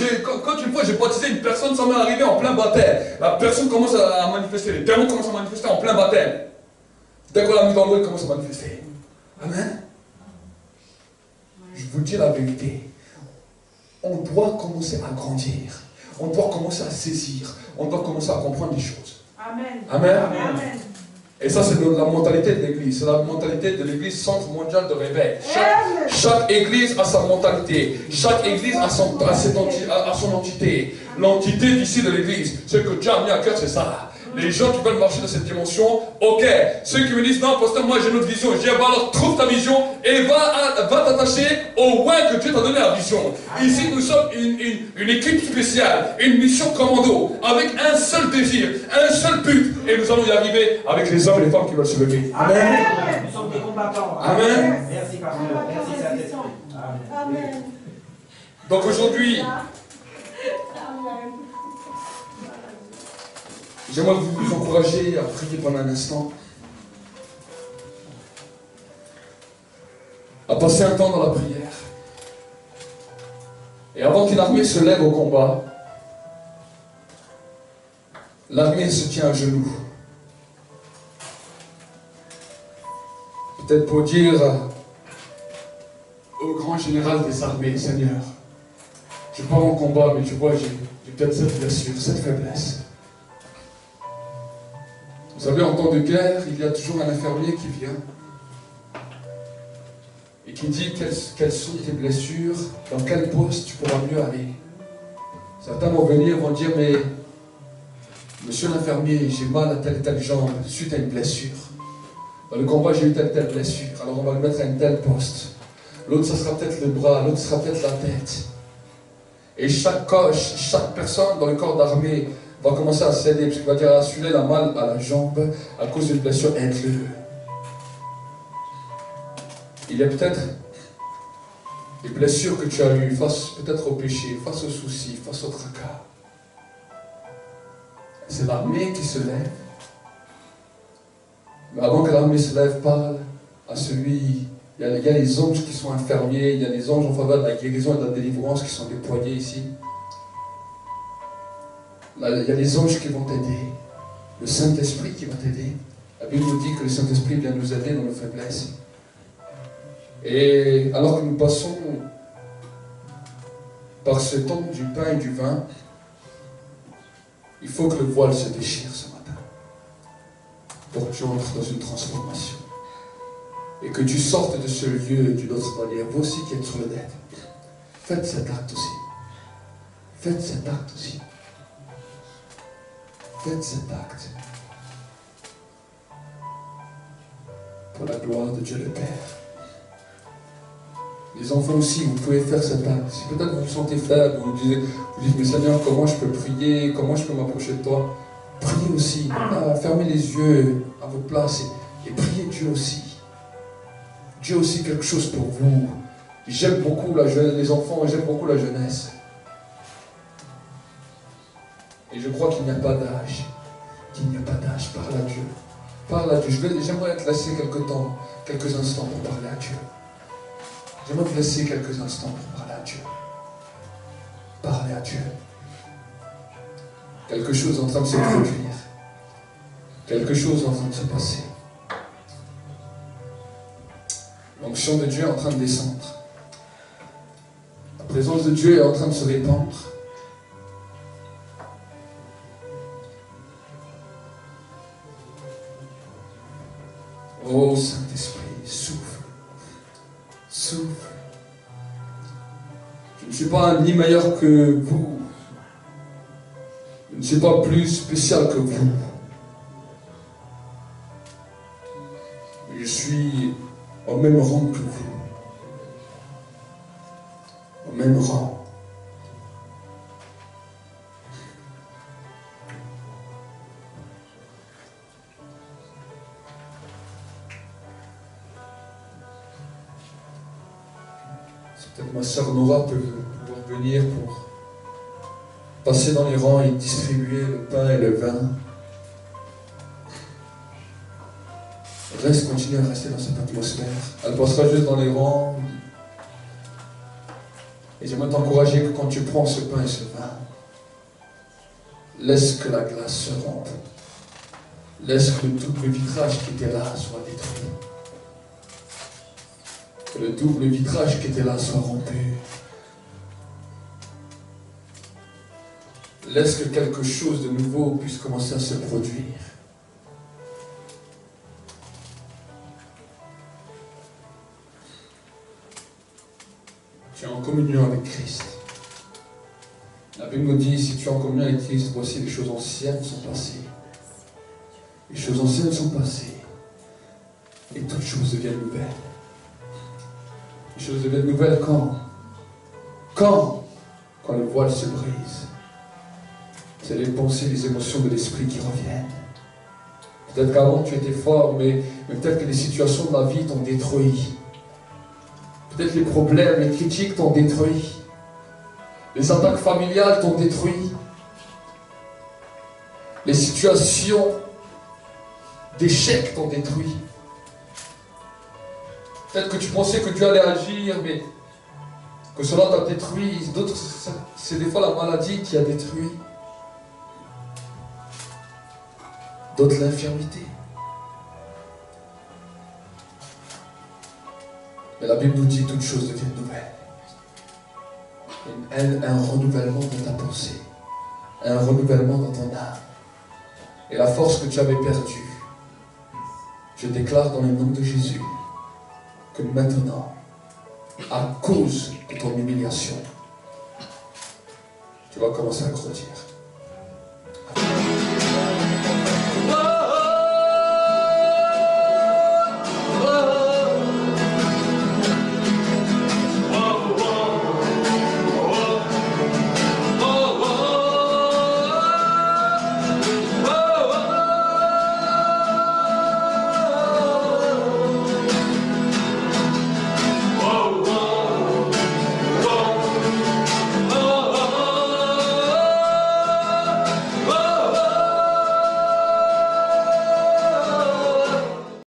une fois j'ai baptisé une personne, ça m'est arrivé en plein baptême. La personne commence à manifester, les démons commencent à manifester en plein baptême. Dès qu'on l'a mis dans l'eau, il commence à manifester. Amen. Je vous dis la vérité. On doit commencer à grandir. On doit commencer à saisir. On doit commencer à comprendre des choses. Amen. Amen. Amen. Et ça, c'est la mentalité de l'église. C'est la mentalité de l'église Centre mondial de réveil. Chaque église a sa mentalité. Chaque église a son entité. L'entité d'ici de l'église. Ce que Dieu a mis à cœur, c'est ça. Les gens qui veulent marcher dans cette dimension, ok. Ceux qui me disent, non, pasteur, moi j'ai une autre vision. Je dis, alors trouve ta vision et va t'attacher au ouais que Dieu t'a donné la vision. Ici, nous sommes une équipe spéciale, une mission commando, avec un seul désir, un seul but. Et nous allons y arriver avec les hommes et les femmes qui veulent se lever. Amen. Nous sommes des combattants. Amen. Merci, pasteur. Merci, Saint-Esprit. Amen. Donc aujourd'hui, j'aimerais vous encourager à prier pendant un instant. À passer un temps dans la prière. Et avant qu'une armée se lève au combat, l'armée se tient à genoux. Peut-être pour dire au grand général des armées, Seigneur, je pars en combat, mais tu vois, j'ai peut-être cette blessure, cette faiblesse. Vous savez, en temps de guerre, il y a toujours un infirmier qui vient et qui dit quelles sont tes blessures, dans quel poste tu pourras mieux aller. Certains vont venir, vont dire, mais monsieur l'infirmier, j'ai mal à telle et telle jambe suite à une blessure. Dans le combat, j'ai eu telle et telle blessure, alors on va le mettre à un tel poste. L'autre, ça sera peut-être le bras, l'autre sera peut-être la tête. Et chaque personne dans le corps d'armée va commencer à céder, parce qu'il va dire, ah, celui-là, il a mal à la jambe à cause d'une blessure, aide-le. Il y a peut-être des blessures que tu as eues face peut-être au péché, face aux soucis, face au tracas. C'est l'armée qui se lève. Mais avant que l'armée se lève, parle à celui. Il y a les anges qui sont infirmiers, il y a les anges en faveur de la guérison et de la délivrance qui sont déployés ici. Là, il y a les anges qui vont t'aider, le Saint-Esprit qui va t'aider. La Bible nous dit que le Saint-Esprit vient nous aider dans nos faiblesses. Et alors que nous passons par ce temps du pain et du vin, il faut que le voile se déchire ce matin pour que tu entres dans une transformation et que tu sortes de ce lieu d'une autre manière. Vous aussi qui êtes sur le net, faites cet acte aussi. Faites cet acte aussi. Faites cet acte pour la gloire de Dieu le Père. Les enfants aussi, vous pouvez faire cet acte. Si peut-être vous vous sentez faible, vous dites, mais Seigneur, comment je peux prier, comment je peux m'approcher de toi? Priez aussi. Fermez les yeux à votre place et priez Dieu aussi. Dieu aussi quelque chose pour vous. J'aime beaucoup les enfants et j'aime beaucoup la jeunesse. Et je crois qu'il n'y a pas d'âge. Qu'il n'y a pas d'âge. Parle à Dieu. Parle à Dieu. J'aimerais te laisser quelques instants pour parler à Dieu. J'aimerais te laisser quelques instants pour parler à Dieu. Parler à Dieu. Quelque chose est en train de se produire. Quelque chose est en train de se passer. L'onction de Dieu est en train de descendre. La présence de Dieu est en train de se répandre. Oh Saint-Esprit, souffle. Souffle. Je ne suis pas ni meilleur que vous. Je ne suis pas plus spécial que vous. Je suis au même rang que vous. Au même rang. Peut-être ma sœur Nora peut pouvoir venir pour passer dans les rangs et distribuer le pain et le vin. Continue à rester dans cette atmosphère. Elle passera juste dans les rangs. Et j'aimerais t'encourager que quand tu prends ce pain et ce vin, laisse que la glace se rompe. Laisse que le double vitrage qui était là soit détruit. Que le double vitrage qui était là soit rompu. Laisse que quelque chose de nouveau puisse commencer à se produire. Tu es en communion avec Christ. La Bible nous dit, si tu es en communion avec Christ, voici les choses anciennes sont passées. Les choses anciennes sont passées. Et toutes choses deviennent nouvelles. Les choses deviennent nouvelles quand? Quand le voile se brise. C'est les pensées, les émotions de l'esprit qui reviennent. Peut-être qu'avant tu étais fort, mais peut-être que les situations de la vie t'ont détruit. Peut-être les problèmes, les critiques t'ont détruit. Les attaques familiales t'ont détruit. Les situations d'échec t'ont détruit. Peut-être que tu pensais que Dieu allait agir, mais que cela t'a détruit. D'autres, c'est des fois la maladie qui a détruit. D'autres, l'infirmité. Mais la Bible nous dit que toutes choses deviennent nouvelles. Un renouvellement dans ta pensée. Un renouvellement dans ton âme. Et la force que tu avais perdue, je déclare dans le nom de Jésus que maintenant, à cause de ton humiliation, tu vas commencer à grandir.